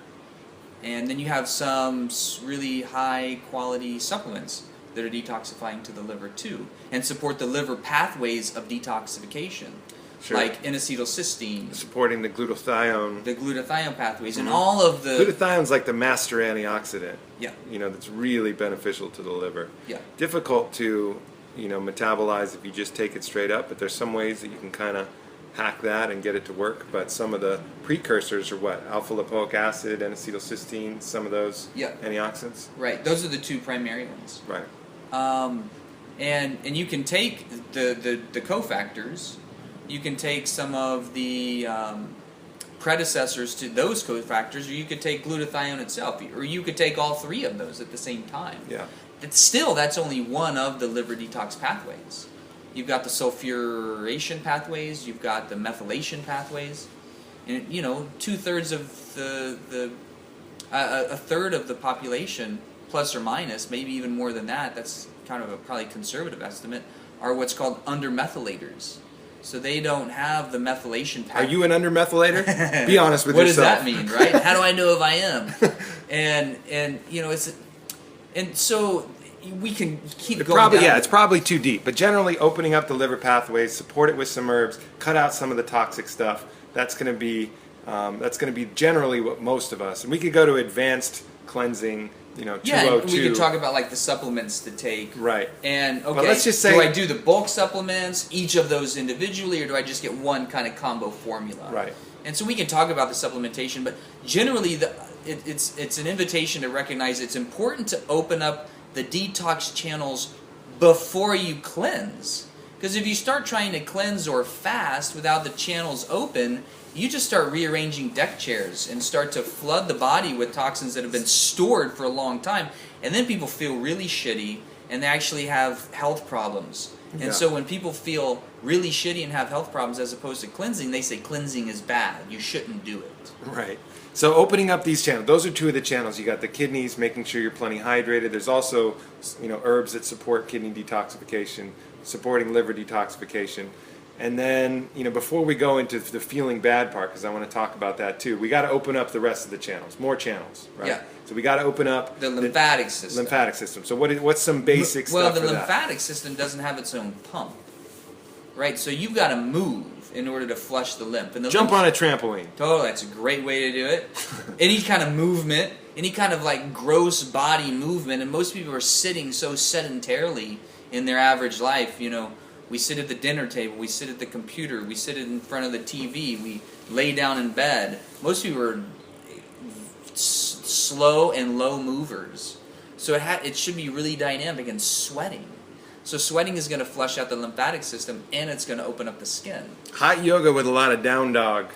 Speaker 2: And then you have some really high quality supplements that are detoxifying to the liver too, and support the liver pathways of detoxification,
Speaker 1: Sure.
Speaker 2: like N-acetylcysteine,
Speaker 1: Supporting the glutathione.
Speaker 2: the glutathione pathways, and all of the
Speaker 1: Glutathione's like the master antioxidant.
Speaker 2: yeah
Speaker 1: That's really beneficial to the liver.
Speaker 2: yeah
Speaker 1: Difficult to, metabolize if you just take it straight up, but there's some ways that you can kind of hack that and get it to work. But some of the precursors are what? Alpha lipoic acid, N-acetylcysteine, some of those
Speaker 2: Yeah.
Speaker 1: antioxidants.
Speaker 2: right. Those are the two primary ones.
Speaker 1: Right.
Speaker 2: And you can take the cofactors. You can take some of the predecessors to those cofactors, or you could take glutathione itself, or you could take all three of those at the same time.
Speaker 1: Yeah.
Speaker 2: That's only one of the liver detox pathways. You've got the sulfuration pathways, you've got the methylation pathways, and 2/3 of a third of the population, plus or minus, maybe even more than that. That's kind of a probably conservative estimate. Are what's called undermethylators. So they don't have the methylation
Speaker 1: Are
Speaker 2: pathway.
Speaker 1: you an undermethylator? Be honest with
Speaker 2: What
Speaker 1: yourself.
Speaker 2: does that mean, right? How do I know if I am? And so we can keep going down.
Speaker 1: It's probably too deep. But generally, opening up the liver pathways, support it with some herbs, cut out some of the toxic stuff. That's going to be generally what most of us. And we could go to advanced cleansing. 202.
Speaker 2: Yeah, and we could talk about like the supplements to take.
Speaker 1: Right.
Speaker 2: And okay,
Speaker 1: But let's just say,
Speaker 2: do I do the bulk supplements, each of those individually, or do I just get one kind of combo formula?
Speaker 1: Right.
Speaker 2: And so we can talk about the supplementation, but generally it's an invitation to recognize it's important to open up the detox channels before you cleanse. Because if you start trying to cleanse or fast without the channels open, you just start rearranging deck chairs and start to flood the body with toxins that have been stored for a long time. And then people feel really shitty and they actually have health problems. And
Speaker 1: Yeah.
Speaker 2: so when people feel really shitty and have health problems as opposed to cleansing, they say cleansing is bad. You shouldn't do it.
Speaker 1: Right. So opening up these channels, those are two of the channels. You got the kidneys, making sure you're plenty hydrated. There's also, herbs that support kidney detoxification, supporting liver detoxification. And then, before we go into the feeling bad part, because I want to talk about that too, we got to open up the rest of the channels, more channels, right?
Speaker 2: Yeah.
Speaker 1: So we got to open up
Speaker 2: The lymphatic system.
Speaker 1: lymphatic system. So what's some basic
Speaker 2: Well,
Speaker 1: stuff
Speaker 2: the
Speaker 1: for that?
Speaker 2: lymphatic system doesn't have its own pump, right? So you've got to move in order to flush the lymph. And the
Speaker 1: Jump
Speaker 2: lymph,
Speaker 1: on a trampoline.
Speaker 2: Totally, that's a great way to do it. Any kind of movement, any kind of like gross body movement, and most people are sitting so sedentarily in their average life. We sit at the dinner table, we sit at the computer, we sit in front of the TV, we lay down in bed. Most people are slow and low movers. So it should be really dynamic and sweating. So sweating is going to flush out the lymphatic system and it's going to open up the skin.
Speaker 1: Hot yoga with a lot of down dog.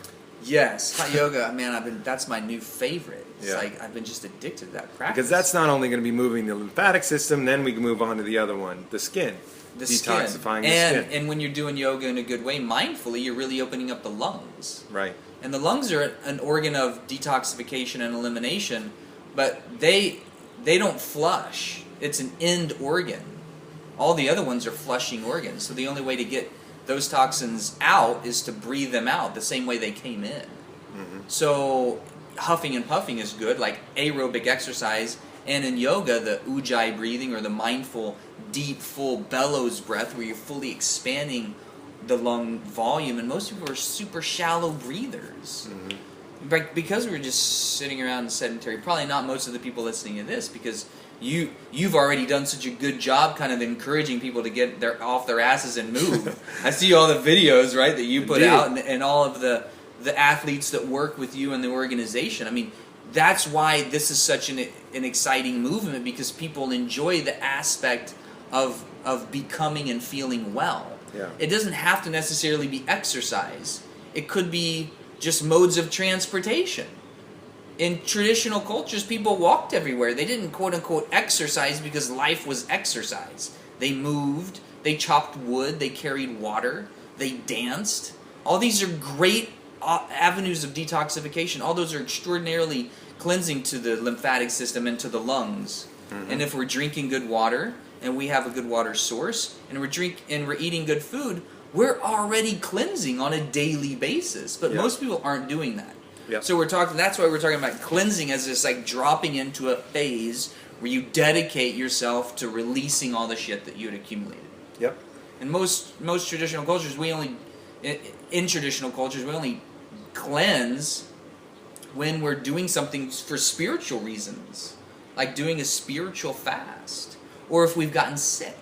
Speaker 2: Yes, hot yoga, man, that's my new favorite. It's
Speaker 1: Yeah.
Speaker 2: like I've been just addicted to that practice.
Speaker 1: Because that's not only going to be moving the lymphatic system, then we can move on to the other one, the skin.
Speaker 2: the
Speaker 1: Detoxifying
Speaker 2: skin.
Speaker 1: the
Speaker 2: And
Speaker 1: skin.
Speaker 2: and when you're doing yoga in a good way, mindfully, you're really opening up the lungs.
Speaker 1: Right.
Speaker 2: And the lungs are an organ of detoxification and elimination, but they don't flush. It's an end organ. All the other ones are flushing organs. So the only way to get those toxins out is to breathe them out the same way they came in.
Speaker 1: Mm-hmm.
Speaker 2: So huffing and puffing is good, like aerobic exercise. And in yoga, the ujjayi breathing, or the mindful, deep, full bellows breath, where you're fully expanding the lung volume. And most people are super shallow breathers.
Speaker 1: Mm-hmm.
Speaker 2: Because we're just sitting around sedentary, probably not most of the people listening to this, because you've already done such a good job kind of encouraging people to get off their asses and move. I see all the videos, right, that you put
Speaker 1: Indeed.
Speaker 2: out, and all of the athletes that work with you in the organization. I mean, that's why this is such an exciting movement, because people enjoy the aspect of becoming and feeling well.
Speaker 1: Yeah.
Speaker 2: It doesn't have to necessarily be exercise. It could be just modes of transportation. In traditional cultures, people walked everywhere. They didn't quote-unquote exercise because life was exercise. They moved, they chopped wood, they carried water, they danced. All these are great avenues of detoxification. All those are extraordinarily cleansing to the lymphatic system and to the lungs. And if we're drinking good water and we have a good water source and we're eating good food, we're already cleansing on a daily basis. But most people aren't doing that.
Speaker 1: Yep.
Speaker 2: So that's why we're talking about cleansing as this like dropping into a phase where you dedicate yourself to releasing all the shit that you had accumulated.
Speaker 1: Yep.
Speaker 2: In most traditional cultures, in traditional cultures, we only cleanse when we're doing something for spiritual reasons, like doing a spiritual fast, or if we've gotten sick.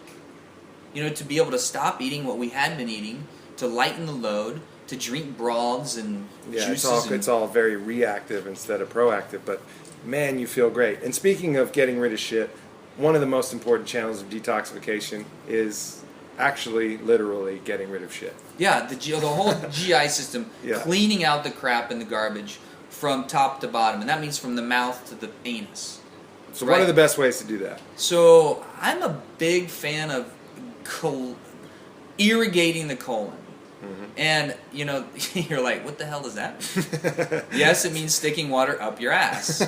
Speaker 2: You know, to be able to stop eating what we had been eating, to lighten the load, to drink broths and juices.
Speaker 1: It's all very reactive instead of proactive, but man, you feel great. And speaking of getting rid of shit, one of the most important channels of detoxification is actually literally getting rid of shit.
Speaker 2: Yeah, the whole GI system, cleaning out the crap and the garbage from top to bottom, and that means from the mouth to the anus.
Speaker 1: So what are the best ways to do that?
Speaker 2: So I'm a big fan of irrigating the colon. And, you know, you're like, what the hell does that mean? Yes, it means sticking water up your ass.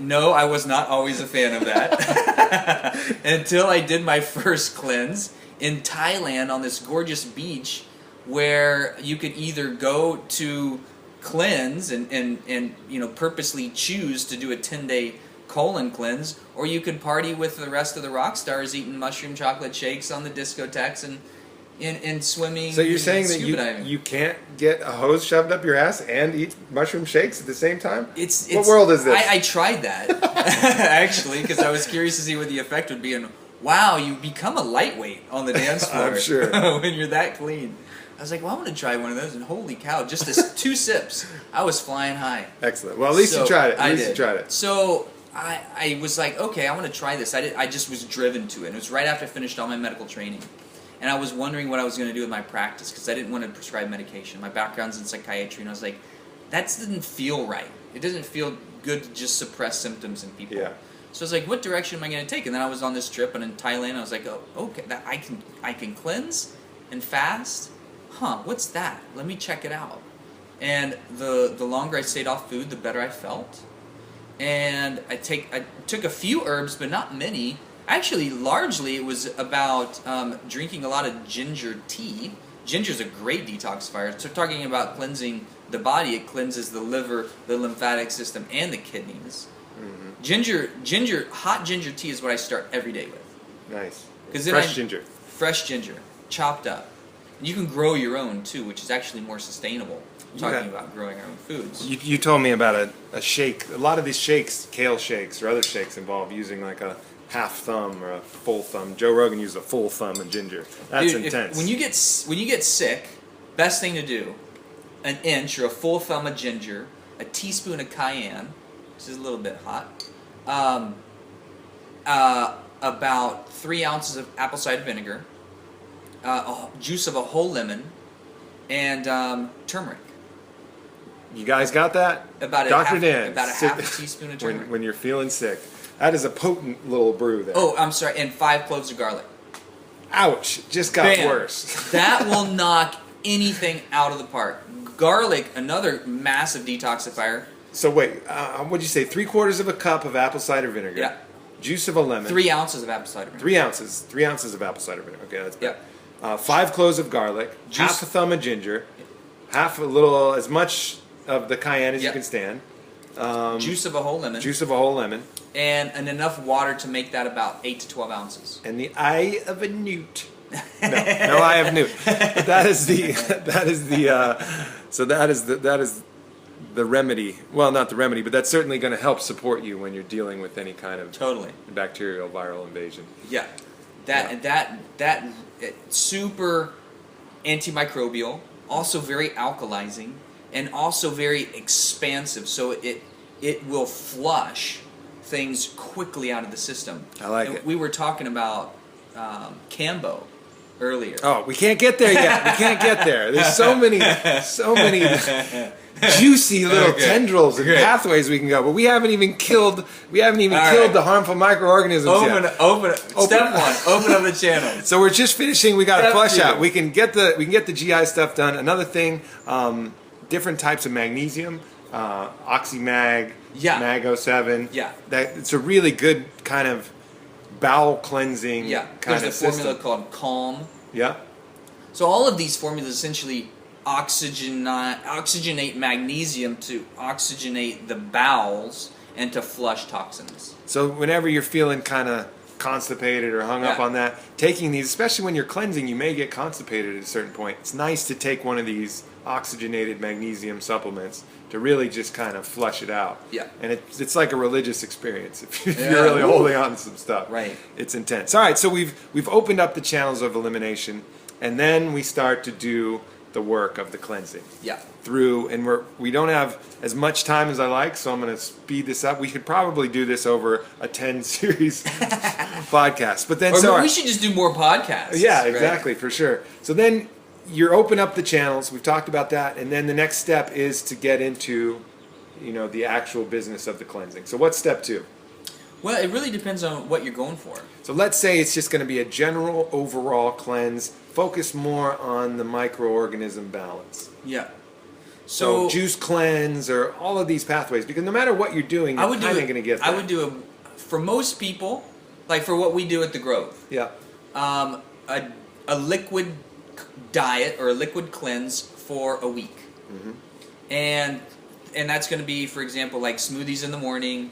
Speaker 2: No, I was not always a fan of that. Until I did my first cleanse in Thailand on this gorgeous beach where you could either go to cleanse and you know, purposely choose to do a 10-day colon cleanse, or you could party with the rest of the rock stars eating mushroom chocolate shakes on the discotheques and swimming.
Speaker 1: So you're saying that you can't get a hose shoved up your ass and eat mushroom shakes at the same time? What world is this?
Speaker 2: I tried that actually because I was curious to see what the effect would be, and wow, you become a lightweight on the dance floor.
Speaker 1: I'm sure.
Speaker 2: When you're that clean. I was like, well, I'm going to try one of those, and holy cow, just this 2 sips, I was flying high.
Speaker 1: Excellent. Well, at least you tried it. You tried it.
Speaker 2: So I was like, okay, I want to try this. I just was driven to it. And it was right after I finished all my medical training. And I was wondering what I was going to do with my practice because I didn't want to prescribe medication. My background's in psychiatry, and I was like, that doesn't feel right. It doesn't feel good to just suppress symptoms in people.
Speaker 1: Yeah.
Speaker 2: So I was like, what direction am I going to take? And then I was on this trip, and in Thailand, I was like, oh, okay, I can cleanse and fast? Huh, what's that? Let me check it out. And the longer I stayed off food, the better I felt. And I took a few herbs, but not many. Actually, largely it was about drinking a lot of ginger tea. Ginger's a great detoxifier. So talking about cleansing the body, it cleanses the liver, the lymphatic system, and the kidneys. Mm-hmm. Hot ginger tea is what I start every day with.
Speaker 1: Nice.
Speaker 2: Fresh ginger, chopped up. And you can grow your own too, which is actually more sustainable. Talking about growing our own foods.
Speaker 1: You told me about a shake. A lot of these shakes, kale shakes or other shakes, involve using like a half thumb or a full thumb. Joe Rogan used a full thumb of ginger. That's intense.
Speaker 2: When you get sick, best thing to do: an inch or a full thumb of ginger, a teaspoon of cayenne, which is a little bit hot, about 3 ounces of apple cider vinegar, juice of a whole lemon, and turmeric.
Speaker 1: You guys got that?
Speaker 2: About
Speaker 1: Dr. Dan.
Speaker 2: About a half a teaspoon of turmeric.
Speaker 1: When you're feeling sick. That is a potent little brew there.
Speaker 2: Oh, I'm sorry, and 5 cloves of garlic.
Speaker 1: Ouch, just got worse.
Speaker 2: That will knock anything out of the park. Garlic, another massive detoxifier.
Speaker 1: So wait, what'd you say? 3/4 of a cup of apple cider vinegar.
Speaker 2: Yeah.
Speaker 1: Juice of a lemon.
Speaker 2: 3 ounces of apple cider vinegar.
Speaker 1: 3 ounces. 3 ounces of apple cider vinegar. Okay, that's better. Yeah. 5 cloves of garlic. Half a thumb of ginger. As much of the cayenne as you can stand.
Speaker 2: Juice of a whole lemon.
Speaker 1: Juice of a whole lemon.
Speaker 2: And enough water to make that about 8 to 12 ounces.
Speaker 1: And the eye of a newt. No eye of newt. But that is the remedy. Well, not the remedy, but that's certainly going to help support you when you're dealing with any kind of bacterial viral invasion.
Speaker 2: Yeah. That super antimicrobial, also very alkalizing, and also very expansive. So it will flush things quickly out of the system.
Speaker 1: I like it.
Speaker 2: We were talking about Cambo earlier.
Speaker 1: Oh, we can't get there yet. We can't get there. There's so many juicy little tendrils and pathways we can go, but we haven't even killed the harmful microorganisms yet.
Speaker 2: Step 1, open up the channel.
Speaker 1: So we're just finishing. We got to flush out. We can get the GI stuff done. Another thing, different types of magnesium. OxyMag,
Speaker 2: Yeah.
Speaker 1: Mag 07.
Speaker 2: Yeah.
Speaker 1: That it's a really good kind of bowel cleansing
Speaker 2: Yeah,
Speaker 1: kind
Speaker 2: there's
Speaker 1: of
Speaker 2: a formula
Speaker 1: system.
Speaker 2: called Calm.
Speaker 1: Yeah.
Speaker 2: So all of these formulas essentially oxygenate magnesium to oxygenate the bowels and to flush toxins.
Speaker 1: So whenever you're feeling kind of constipated or hung up
Speaker 2: Yeah.
Speaker 1: on that, taking these, especially when you're cleansing, you may get constipated at a certain point. It's nice to take one of these oxygenated magnesium supplements to really just kind of flush it out.
Speaker 2: Yeah.
Speaker 1: And it's like a religious experience if
Speaker 2: Yeah.
Speaker 1: you're really holding on to some stuff.
Speaker 2: Right.
Speaker 1: It's intense. All right, so we've opened up the channels of elimination, and then we start to do the work of the cleansing.
Speaker 2: Yeah.
Speaker 1: Through, and we don't have as much time as I like, so I'm going to speed this up. We could probably do this over a 10 series podcast, but then
Speaker 2: Or we should just do more podcasts.
Speaker 1: yeah,
Speaker 2: right?
Speaker 1: exactly, for sure. So then you're open up the channels. We've talked about that, and then the next step is to get into, the actual business of the cleansing. So what's step 2?
Speaker 2: Well, it really depends on what you're going for.
Speaker 1: So let's say it's just going to be a general overall cleanse, focus more on the microorganism balance.
Speaker 2: Yeah.
Speaker 1: So juice cleanse or all of these pathways, because no matter what you're doing, you're kind of going to get that.
Speaker 2: I would do for most people, like for what we do at the Grove,
Speaker 1: Yeah.
Speaker 2: a liquid diet or a liquid cleanse for a week.
Speaker 1: Mm-hmm.
Speaker 2: And that's going to be, for example, like smoothies in the morning,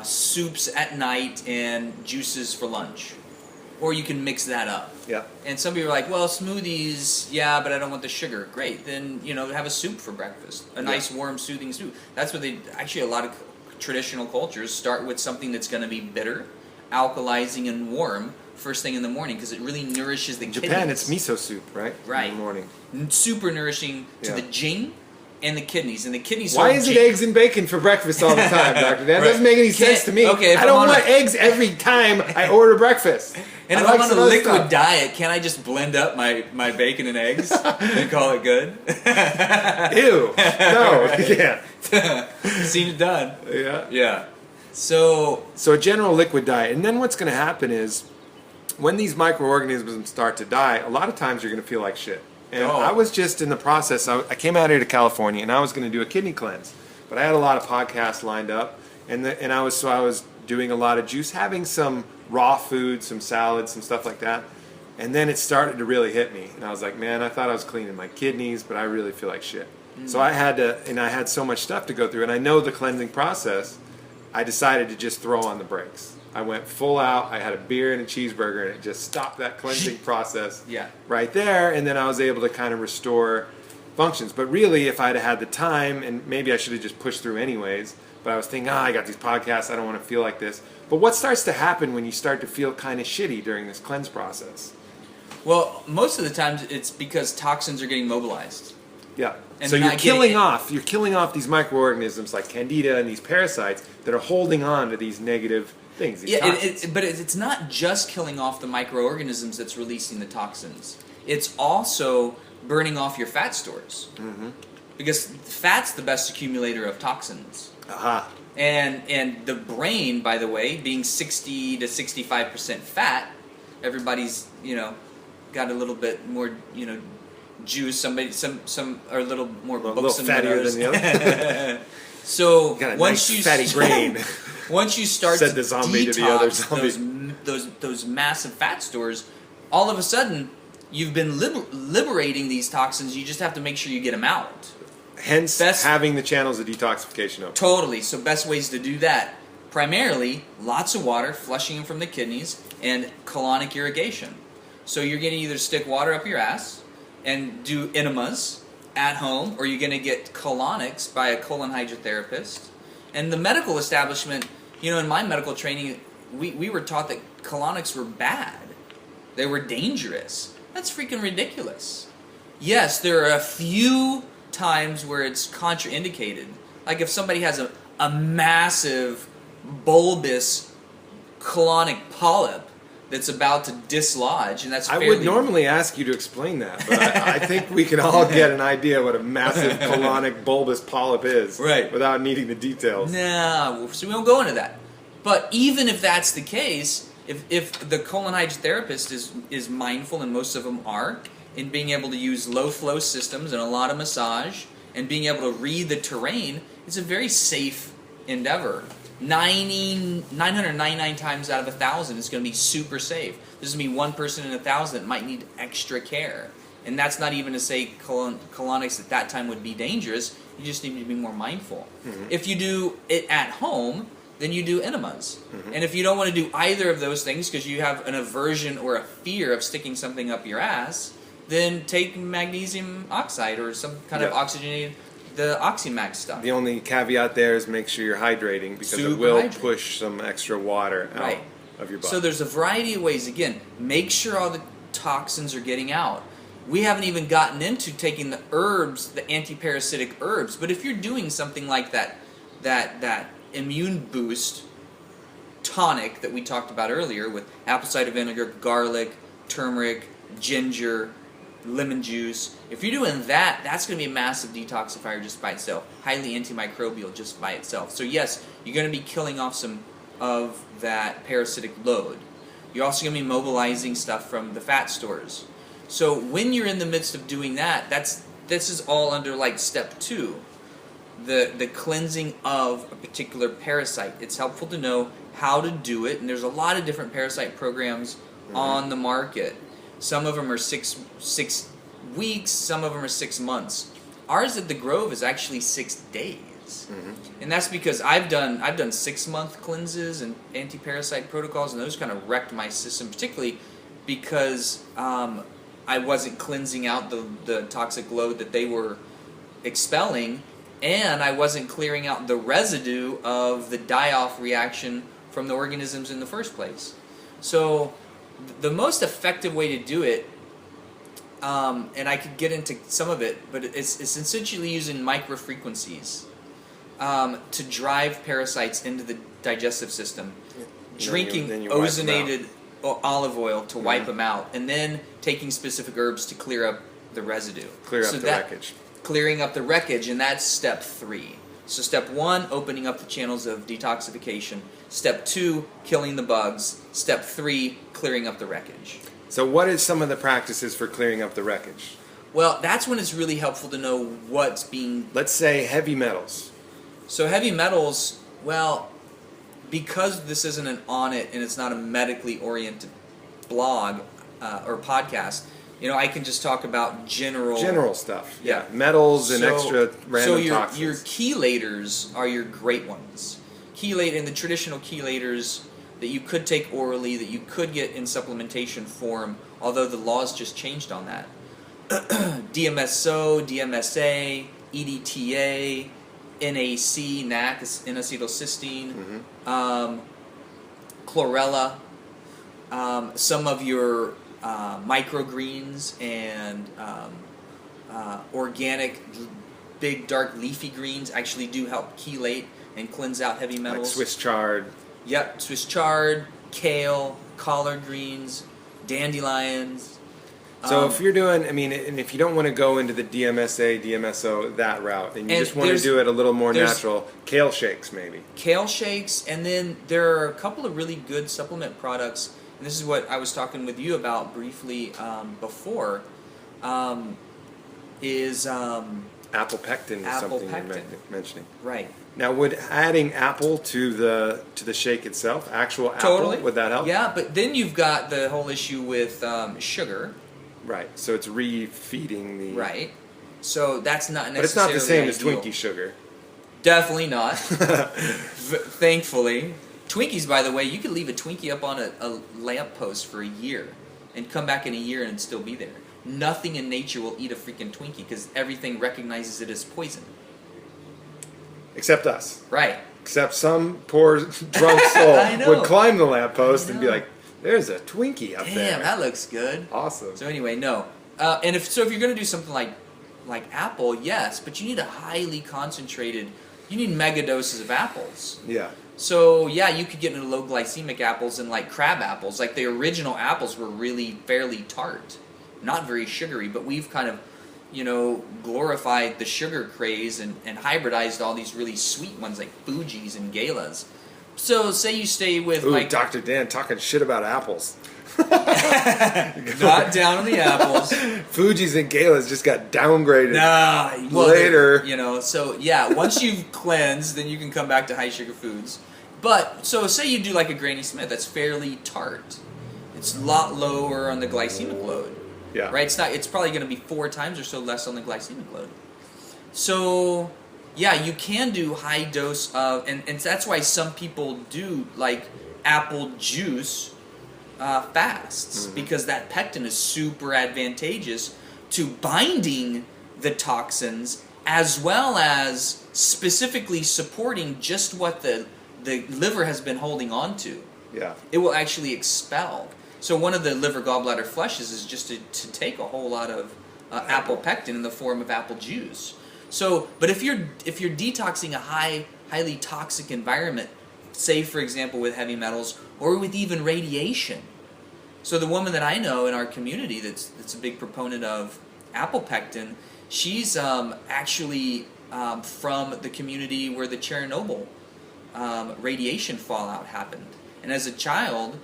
Speaker 2: soups at night, and juices for lunch. Or you can mix that up.
Speaker 1: Yeah.
Speaker 2: And some people are like, well, smoothies, yeah, but I don't want the sugar. Great. Then, have a soup for breakfast. A nice, warm, soothing soup. That's what actually, a lot of traditional cultures start with something that's going to be bitter, alkalizing, and warm first thing in the morning because it really nourishes the kidneys.
Speaker 1: Japan, it's miso soup, right?
Speaker 2: Right.
Speaker 1: In the morning.
Speaker 2: Super nourishing to
Speaker 1: Yeah.
Speaker 2: the jing and the kidneys. And the kidneys.
Speaker 1: Why is it eggs and bacon for breakfast all the time, Doctor? That doesn't make any sense to me.
Speaker 2: Okay, if
Speaker 1: I don't
Speaker 2: I'm on
Speaker 1: want eggs every time I order breakfast.
Speaker 2: And
Speaker 1: I
Speaker 2: if
Speaker 1: like
Speaker 2: I'm on
Speaker 1: some
Speaker 2: a
Speaker 1: other
Speaker 2: liquid
Speaker 1: stuff.
Speaker 2: diet, can't I just blend up my bacon and eggs and call it good?
Speaker 1: Ew. No, you can't.
Speaker 2: Seen it done.
Speaker 1: Yeah.
Speaker 2: Yeah. So
Speaker 1: So a general liquid diet. And then what's going to happen is when these microorganisms start to die, a lot of times you're going to feel like shit. And
Speaker 2: Oh.
Speaker 1: I was just in the process. I came out here to California, and I was going to do a kidney cleanse, but I had a lot of podcasts lined up, and I was doing a lot of juice, having some raw food, some salads, some stuff like that. And then it started to really hit me, and I was like, man, I thought I was cleaning my kidneys, but I really feel like shit. So I had so much stuff to go through, and I know the cleansing process. I decided to just throw on the brakes. I went full out. I had a beer and a cheeseburger, and it just stopped that cleansing process
Speaker 2: Yeah.
Speaker 1: right there. And then I was able to kind of restore functions. But really, if I'd had the time, and maybe I should have just pushed through anyways, but I was thinking, I got these podcasts. I don't want to feel like this. But what starts to happen when you start to feel kind of shitty during this cleanse process?
Speaker 2: well, most of the times it's because toxins are getting mobilized.
Speaker 1: Yeah.
Speaker 2: And
Speaker 1: So
Speaker 2: they're
Speaker 1: you're
Speaker 2: not getting
Speaker 1: killing off these microorganisms like Candida and these parasites that are holding on to these negative things. These
Speaker 2: Yeah,
Speaker 1: toxins.
Speaker 2: but it's not just killing off the microorganisms that's releasing the toxins. It's also burning off your fat stores. Mm-hmm. Because fat's the best accumulator of toxins.
Speaker 1: Aha.
Speaker 2: And the brain, by the way, being 60 to 65% fat, everybody's, got a little bit more, juice. Some are a little more
Speaker 1: A little
Speaker 2: buxom
Speaker 1: fattier
Speaker 2: others.
Speaker 1: than the other.
Speaker 2: So
Speaker 1: Got a
Speaker 2: once
Speaker 1: nice
Speaker 2: you
Speaker 1: fatty brain.
Speaker 2: once you start
Speaker 1: Said
Speaker 2: to
Speaker 1: the zombie
Speaker 2: detox
Speaker 1: to the other zombie.
Speaker 2: those massive fat stores, all of a sudden you've been liberating these toxins. You just have to make sure you get them out.
Speaker 1: Hence,
Speaker 2: Best-
Speaker 1: having the channels of detoxification open.
Speaker 2: Totally. So best ways to do that, primarily lots of water, flushing them from the kidneys, and colonic irrigation. So you're going to either stick water up your ass and do enemas at home, or you're going to get colonics by a colon hydrotherapist. And the medical establishment, in my medical training, we were taught that colonics were bad. They were dangerous. That's freaking ridiculous. Yes, there are a few times where it's contraindicated. Like if somebody has a massive bulbous colonic polyp that's about to dislodge, and that's
Speaker 1: I
Speaker 2: fairly...
Speaker 1: would normally ask you to explain that, but I think we can all get an idea what a massive colonic bulbous polyp is,
Speaker 2: Right.
Speaker 1: without needing the details.
Speaker 2: No, so we won't go into that. But even if that's the case, if the colon hydrotherapist is mindful, and most of them are, in being able to use low flow systems and a lot of massage and being able to read the terrain, it's a very safe endeavor. 999 times out of 1,000 is going to be super safe. There's going to be one person in 1,000 that might need extra care. And that's not even to say colonics at that time would be dangerous. You just need to be more mindful. Mm-hmm. If you do it at home, then you do enemas. Mm-hmm. And if you don't want to do either of those things because you have an aversion or a fear of sticking something up your ass, then take magnesium oxide or some kind of oxygenated, the Oxymax stuff.
Speaker 1: The only caveat there is make sure you're hydrating because it will push some extra water out of your body.
Speaker 2: So there's a variety of ways. Again, make sure all the toxins are getting out. We haven't even gotten into taking the herbs, the anti-parasitic herbs. But if you're doing something like that immune boost tonic that we talked about earlier with apple cider vinegar, garlic, turmeric, ginger, lemon juice, if you're doing that, that's going to be a massive detoxifier just by itself. Highly antimicrobial just by itself. So yes, you're going to be killing off some of that parasitic load. You're also going to be mobilizing stuff from the fat stores. So when you're in the midst of doing that, this is all under like step 2, the cleansing of a particular parasite. It's helpful to know how to do it, and there's a lot of different parasite programs on the market. Some of them are 6 weeks, some of them are 6 months. Ours at the Grove is actually 6 days, and that's because I've done 6-month cleanses and anti-parasite protocols, and those kind of wrecked my system, particularly because I wasn't cleansing out the toxic load that they were expelling, and I wasn't clearing out the residue of the die-off reaction from the organisms in the first place. So the most effective way to do it, and I could get into some of it, but it's essentially using microfrequencies to drive parasites into the digestive system, drinking ozonated olive oil to wipe them out, and then taking specific herbs to clear up the residue.
Speaker 1: Clear up the wreckage.
Speaker 2: Clearing up the wreckage, and that's step 3. So step 1, opening up the channels of detoxification. Step 2, killing the bugs. Step 3, clearing up the wreckage.
Speaker 1: So what is some of the practices for clearing up the wreckage?
Speaker 2: Well, that's when it's really helpful to know what's being...
Speaker 1: Let's say heavy metals.
Speaker 2: So heavy metals, well, because this isn't an On It and it's not a medically oriented blog or podcast, I can just talk about general
Speaker 1: stuff.
Speaker 2: Yeah,
Speaker 1: metals and extra random toxins.
Speaker 2: So your chelators are your great ones. Chelate and the traditional chelators that you could take orally, that you could get in supplementation form, although the laws just changed on that. DMSO, DMSA, EDTA, NAC, NAC, N-acetylcysteine, chlorella, some of your microgreens and organic, big, dark, leafy greens actually do help chelate and cleanse out heavy metals.
Speaker 1: Like Swiss chard.
Speaker 2: Yep, Swiss chard, kale, collard greens, dandelions.
Speaker 1: So if you're doing, and if you don't want to go into the DMSA, DMSO, that route, and you just want to do it a little more natural, kale shakes maybe.
Speaker 2: Kale shakes, and then there are a couple of really good supplement products, and this is what I was talking with you about briefly before, is...
Speaker 1: apple pectin is something you're mentioning.
Speaker 2: Right.
Speaker 1: Now, would adding apple to the shake itself, actual apple, would that help?
Speaker 2: Yeah, but then you've got the whole issue with sugar.
Speaker 1: Right, so it's refeeding the...
Speaker 2: Right. So that's not necessarily
Speaker 1: But it's not the same as
Speaker 2: ideal.
Speaker 1: Twinkie sugar.
Speaker 2: Definitely not. Thankfully. Twinkies, by the way, you could leave a Twinkie up on a lamppost for a year and come back in a year and it'd still be there. Nothing in nature will eat a freaking Twinkie because everything recognizes it as poison.
Speaker 1: Except us.
Speaker 2: Right.
Speaker 1: Except some poor drunk soul would climb the lamppost and be like, there's a Twinkie up there.
Speaker 2: Damn, that looks good.
Speaker 1: Awesome.
Speaker 2: So anyway, no. And if you're going to do something like apple, yes, but you need a highly concentrated, you need mega doses of apples.
Speaker 1: Yeah.
Speaker 2: So yeah, you could get into low glycemic apples and like crab apples. Like the original apples were really fairly tart, not very sugary, but we've kind of, glorified the sugar craze and hybridized all these really sweet ones like Fuji's and Galas. So say you stay with
Speaker 1: Ooh,
Speaker 2: like
Speaker 1: Dr. Dan talking shit about apples.
Speaker 2: not down on the apples.
Speaker 1: Fuji's and Gala's just got downgraded.
Speaker 2: Nah, well,
Speaker 1: Later.
Speaker 2: you know. So yeah, once you've cleansed, then you can come back to high sugar foods. But so say you do like a Granny Smith, that's fairly tart. It's a lot lower on the glycemic load.
Speaker 1: Yeah.
Speaker 2: Right. It's probably going to be 4 times or so less on the glycemic load. So yeah, you can do high dose of, and that's why some people do like apple juice fasts, because that pectin is super advantageous to binding the toxins as well as specifically supporting just what the liver has been holding on to.
Speaker 1: Yeah.
Speaker 2: It will actually expel. So one of the liver gallbladder flushes is just to take a whole lot of apple pectin in the form of apple juice. So, but if you're detoxing a highly toxic environment, say for example with heavy metals or with even radiation. So the woman that I know in our community that's a big proponent of apple pectin, she's actually from the community where the Chernobyl radiation fallout happened. And as a child,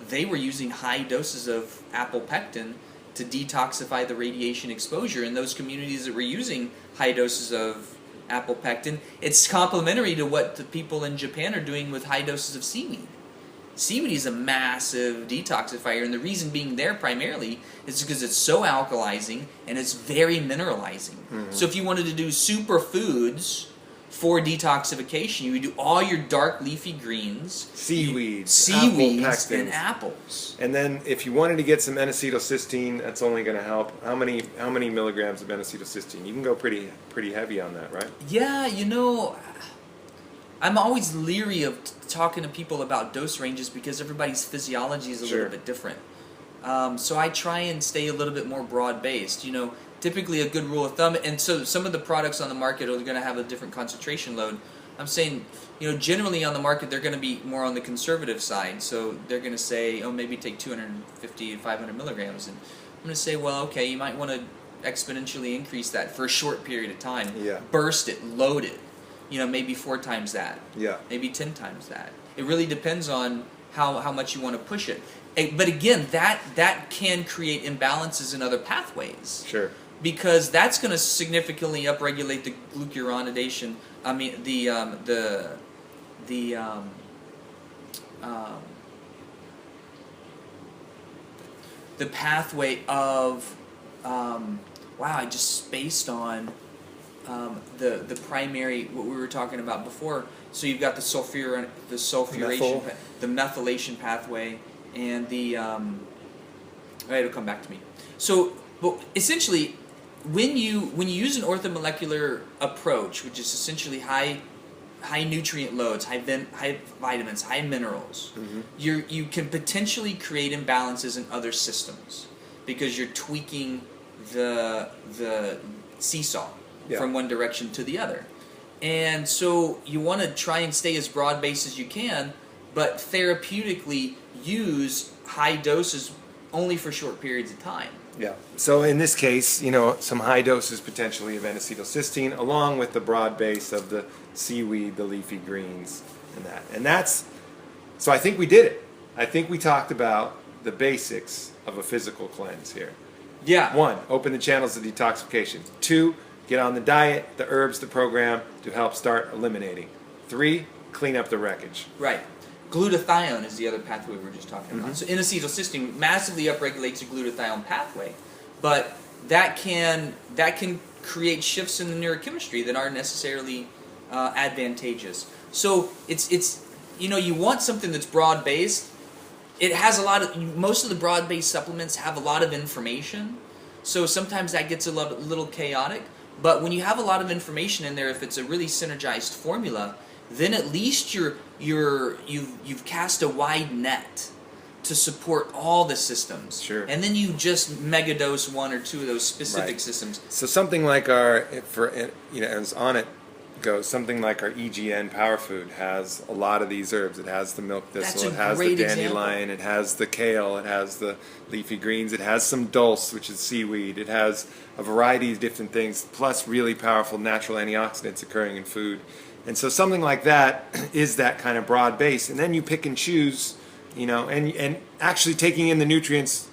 Speaker 2: they were using high doses of apple pectin to detoxify the radiation exposure. In those communities that were using high doses of apple pectin, it's complementary to what the people in Japan are doing with high doses of seaweed. Seaweed is a massive detoxifier, and the reason being there primarily is because it's so alkalizing and it's very mineralizing. Mm-hmm. So if you wanted to do superfoods for detoxification, you would do all your dark leafy greens,
Speaker 1: seaweeds,
Speaker 2: and apples.
Speaker 1: And then if you wanted to get some N-acetylcysteine, that's only going to help. How many milligrams of N-acetylcysteine? You can go pretty heavy on that, right?
Speaker 2: Yeah, you know, I'm always leery of talking to people about dose ranges because everybody's physiology is a little bit different. So I try and stay a little bit more broad-based. You know, typically a good rule of thumb, and so some of the products on the market are going to have a different concentration load. I'm saying, you know, generally on the market they're going to be more on the conservative side. So they're going to say, oh, maybe take 250 to 500 milligrams. And I'm going to say, well, okay, you might want to exponentially increase that for a short period of time.
Speaker 1: Yeah. Burst
Speaker 2: it, load it. You know, maybe 4 times that.
Speaker 1: Yeah.
Speaker 2: Maybe 10 times that. It really depends on how much you want to push it. But again, that can create imbalances in other pathways.
Speaker 1: Sure.
Speaker 2: Because that's going to significantly upregulate the glucuronidation. I mean, the pathway of I just spaced on the primary, what we were talking about before. So you've got the sulfuration, the methylation pathway, and the it'll come back to me. So, but essentially, when you use an orthomolecular approach, which is essentially high nutrient loads, high vitamins, high minerals, mm-hmm. you can potentially create imbalances in other systems because you're tweaking the seesaw from one direction to the other. And so you want to try and stay as broad-based as you can, but therapeutically use high doses only for short periods of time.
Speaker 1: Yeah. So in this case, you know, some high doses potentially of N-acetylcysteine along with the broad base of the seaweed, the leafy greens, and that. And that's, so I think we did it. I think we talked about the basics of a physical cleanse here.
Speaker 2: Yeah.
Speaker 1: 1, open the channels of detoxification. 2, get on the diet, the herbs, the program to help start eliminating. 3, clean up the wreckage.
Speaker 2: Right. Glutathione is the other pathway we were just talking about.
Speaker 1: Mm-hmm.
Speaker 2: So N-acetylcysteine massively upregulates the glutathione pathway, but that can create shifts in the neurochemistry that aren't necessarily advantageous. So it's you know, you want something that's broad based. It has most of the broad based supplements have a lot of information, so sometimes that gets a little chaotic. But when you have a lot of information in there, if it's a really synergized formula, then at least you've cast a wide net to support all the systems.
Speaker 1: Sure.
Speaker 2: And then you just megadose 1 or 2 of those specific systems.
Speaker 1: So something like as on it goes, something like our EGN Power Food has a lot of these herbs. It has the milk thistle, it has the dandelion, it has the kale, it has the leafy greens, it has some dulse, which is seaweed, it has a variety of different things, plus really powerful natural antioxidants occurring in food. And so something like that is that kind of broad base. And then you pick and choose, and actually taking in the nutrients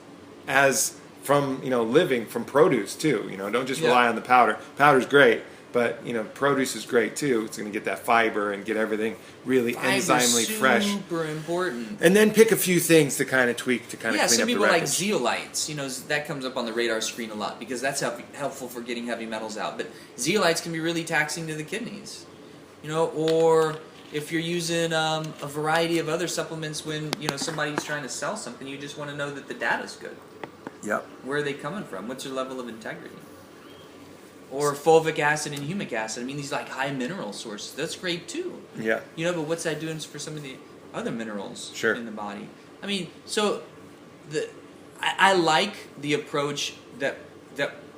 Speaker 1: as from, living from produce too. Don't just rely on the powder. Powder's great, but, produce is great too. It's going to get that fiber and get everything really enzymely fresh.
Speaker 2: Super important.
Speaker 1: And then pick a few things to kind of tweak to kind of clean up the
Speaker 2: some people like
Speaker 1: wreckage.
Speaker 2: zeolites. That comes up on the radar screen a lot because that's helpful for getting heavy metals out. But zeolites can be really taxing to the kidneys. Or if you're using a variety of other supplements when, somebody's trying to sell something, you just want to know that the data's good.
Speaker 1: Yep.
Speaker 2: Where are they coming from? What's their level of integrity? Or fulvic acid and humic acid. I mean, these like high mineral sources. That's great too.
Speaker 1: Yeah.
Speaker 2: But what's that doing for some of the other minerals in the body? I mean, so I like the approach that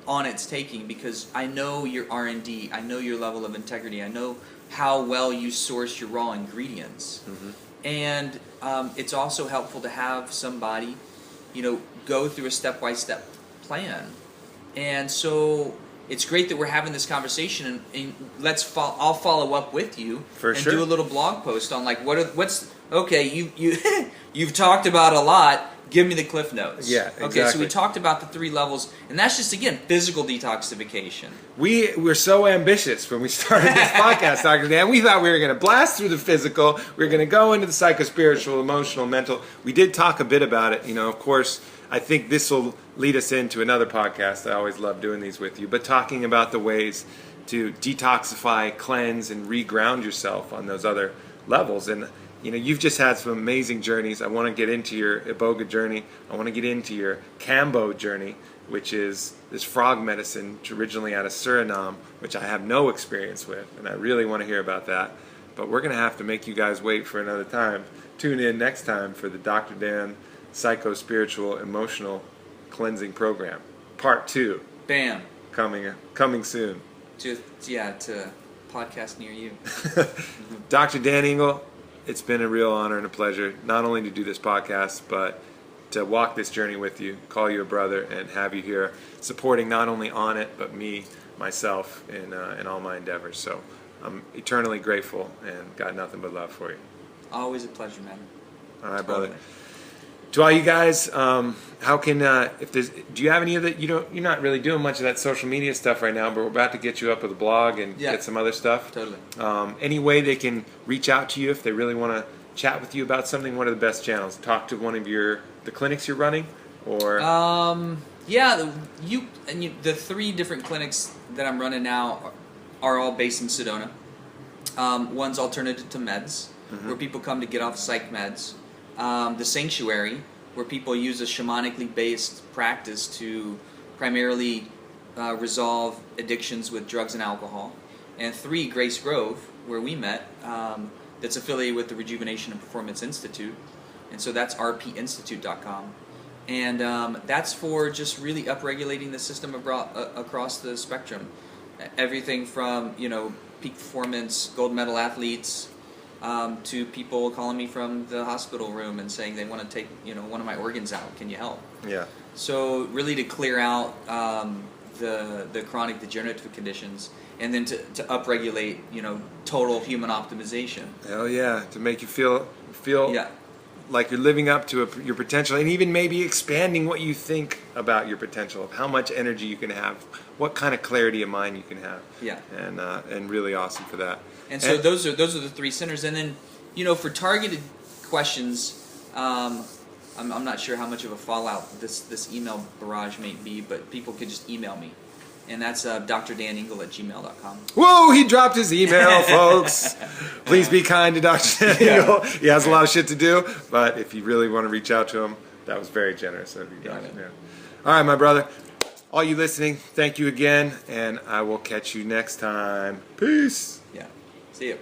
Speaker 2: Onnit's taking because I know your R&D, I know your level of integrity, I know how well you source your raw ingredients, and it's also helpful to have somebody, go through a step-by-step plan, and so. It's great that we're having this conversation, and I'll follow up with you do a little blog post on like you've talked about a lot. Give me the cliff notes.
Speaker 1: Yeah, exactly.
Speaker 2: Okay, so we talked about the 3 levels, and that's just again physical detoxification.
Speaker 1: We were so ambitious when we started this podcast, Dr. Dan. We thought we were going to blast through the physical. We were going to go into the psychospiritual, emotional, mental. We did talk a bit about it. Of course, I think this will lead us into another podcast. I always love doing these with you, but talking about the ways to detoxify, cleanse, and reground yourself on those other levels. And you've just had some amazing journeys. I want to get into your Iboga journey. I want to get into your Kambo journey, which is this frog medicine originally out of Suriname, which I have no experience with, and I really want to hear about that. But we're going to have to make you guys wait for another time. Tune in next time for the Dr. Dan Psycho-Spiritual Emotional Cleansing Program, Part 2.
Speaker 2: Bam.
Speaker 1: Coming soon.
Speaker 2: To podcast near you.
Speaker 1: Dr. Dan Engle, it's been a real honor and a pleasure, not only to do this podcast, but to walk this journey with you, call you a brother, and have you here supporting not only Onnit, but me, myself, in all my endeavors. So I'm eternally grateful and got nothing but love for you.
Speaker 2: Always a pleasure, man.
Speaker 1: All right, brother. To all you guys, how can do you have any of that? You're not really doing much of that social media stuff right now, but we're about to get you up with a blog and get some other stuff.
Speaker 2: Totally.
Speaker 1: Any way they can reach out to you if they really want to chat with you about something? What are the best channels? Talk to one of the clinics you're running, or
Speaker 2: the 3 different clinics that I'm running now are all based in Sedona. One's Alternative to Meds, where people come to get off psych meds. The Sanctuary, where people use a shamanically based practice to primarily resolve addictions with drugs and alcohol. And 3, Grace Grove, where we met, that's affiliated with the Rejuvenation and Performance Institute. And so that's rpinstitute.com. And that's for just really upregulating the system across the spectrum. Everything from, peak performance, gold medal athletes, to people calling me from the hospital room and saying they want to take, one of my organs out. Can you help?
Speaker 1: Yeah.
Speaker 2: So really to clear out the chronic degenerative conditions, and then to upregulate, total human optimization.
Speaker 1: Hell yeah! To make you feel like you're living up to your potential, and even maybe expanding what you think about your potential, of how much energy you can have, what kind of clarity of mind you can have.
Speaker 2: Yeah.
Speaker 1: And really awesome for that.
Speaker 2: And so those are the 3 centers, and then for targeted questions, I'm not sure how much of a fallout this email barrage may be, but people could just email me, and that's drdaningle@gmail.com.
Speaker 1: Whoa, he dropped his email, folks. Please be kind to Dr. Dan Engle. He has a lot of shit to do, but if you really want to reach out to him, that was very generous of you guys. Yeah. All right, my brother. All you listening, thank you again, and I will catch you next time. Peace.
Speaker 2: Yeah. See you.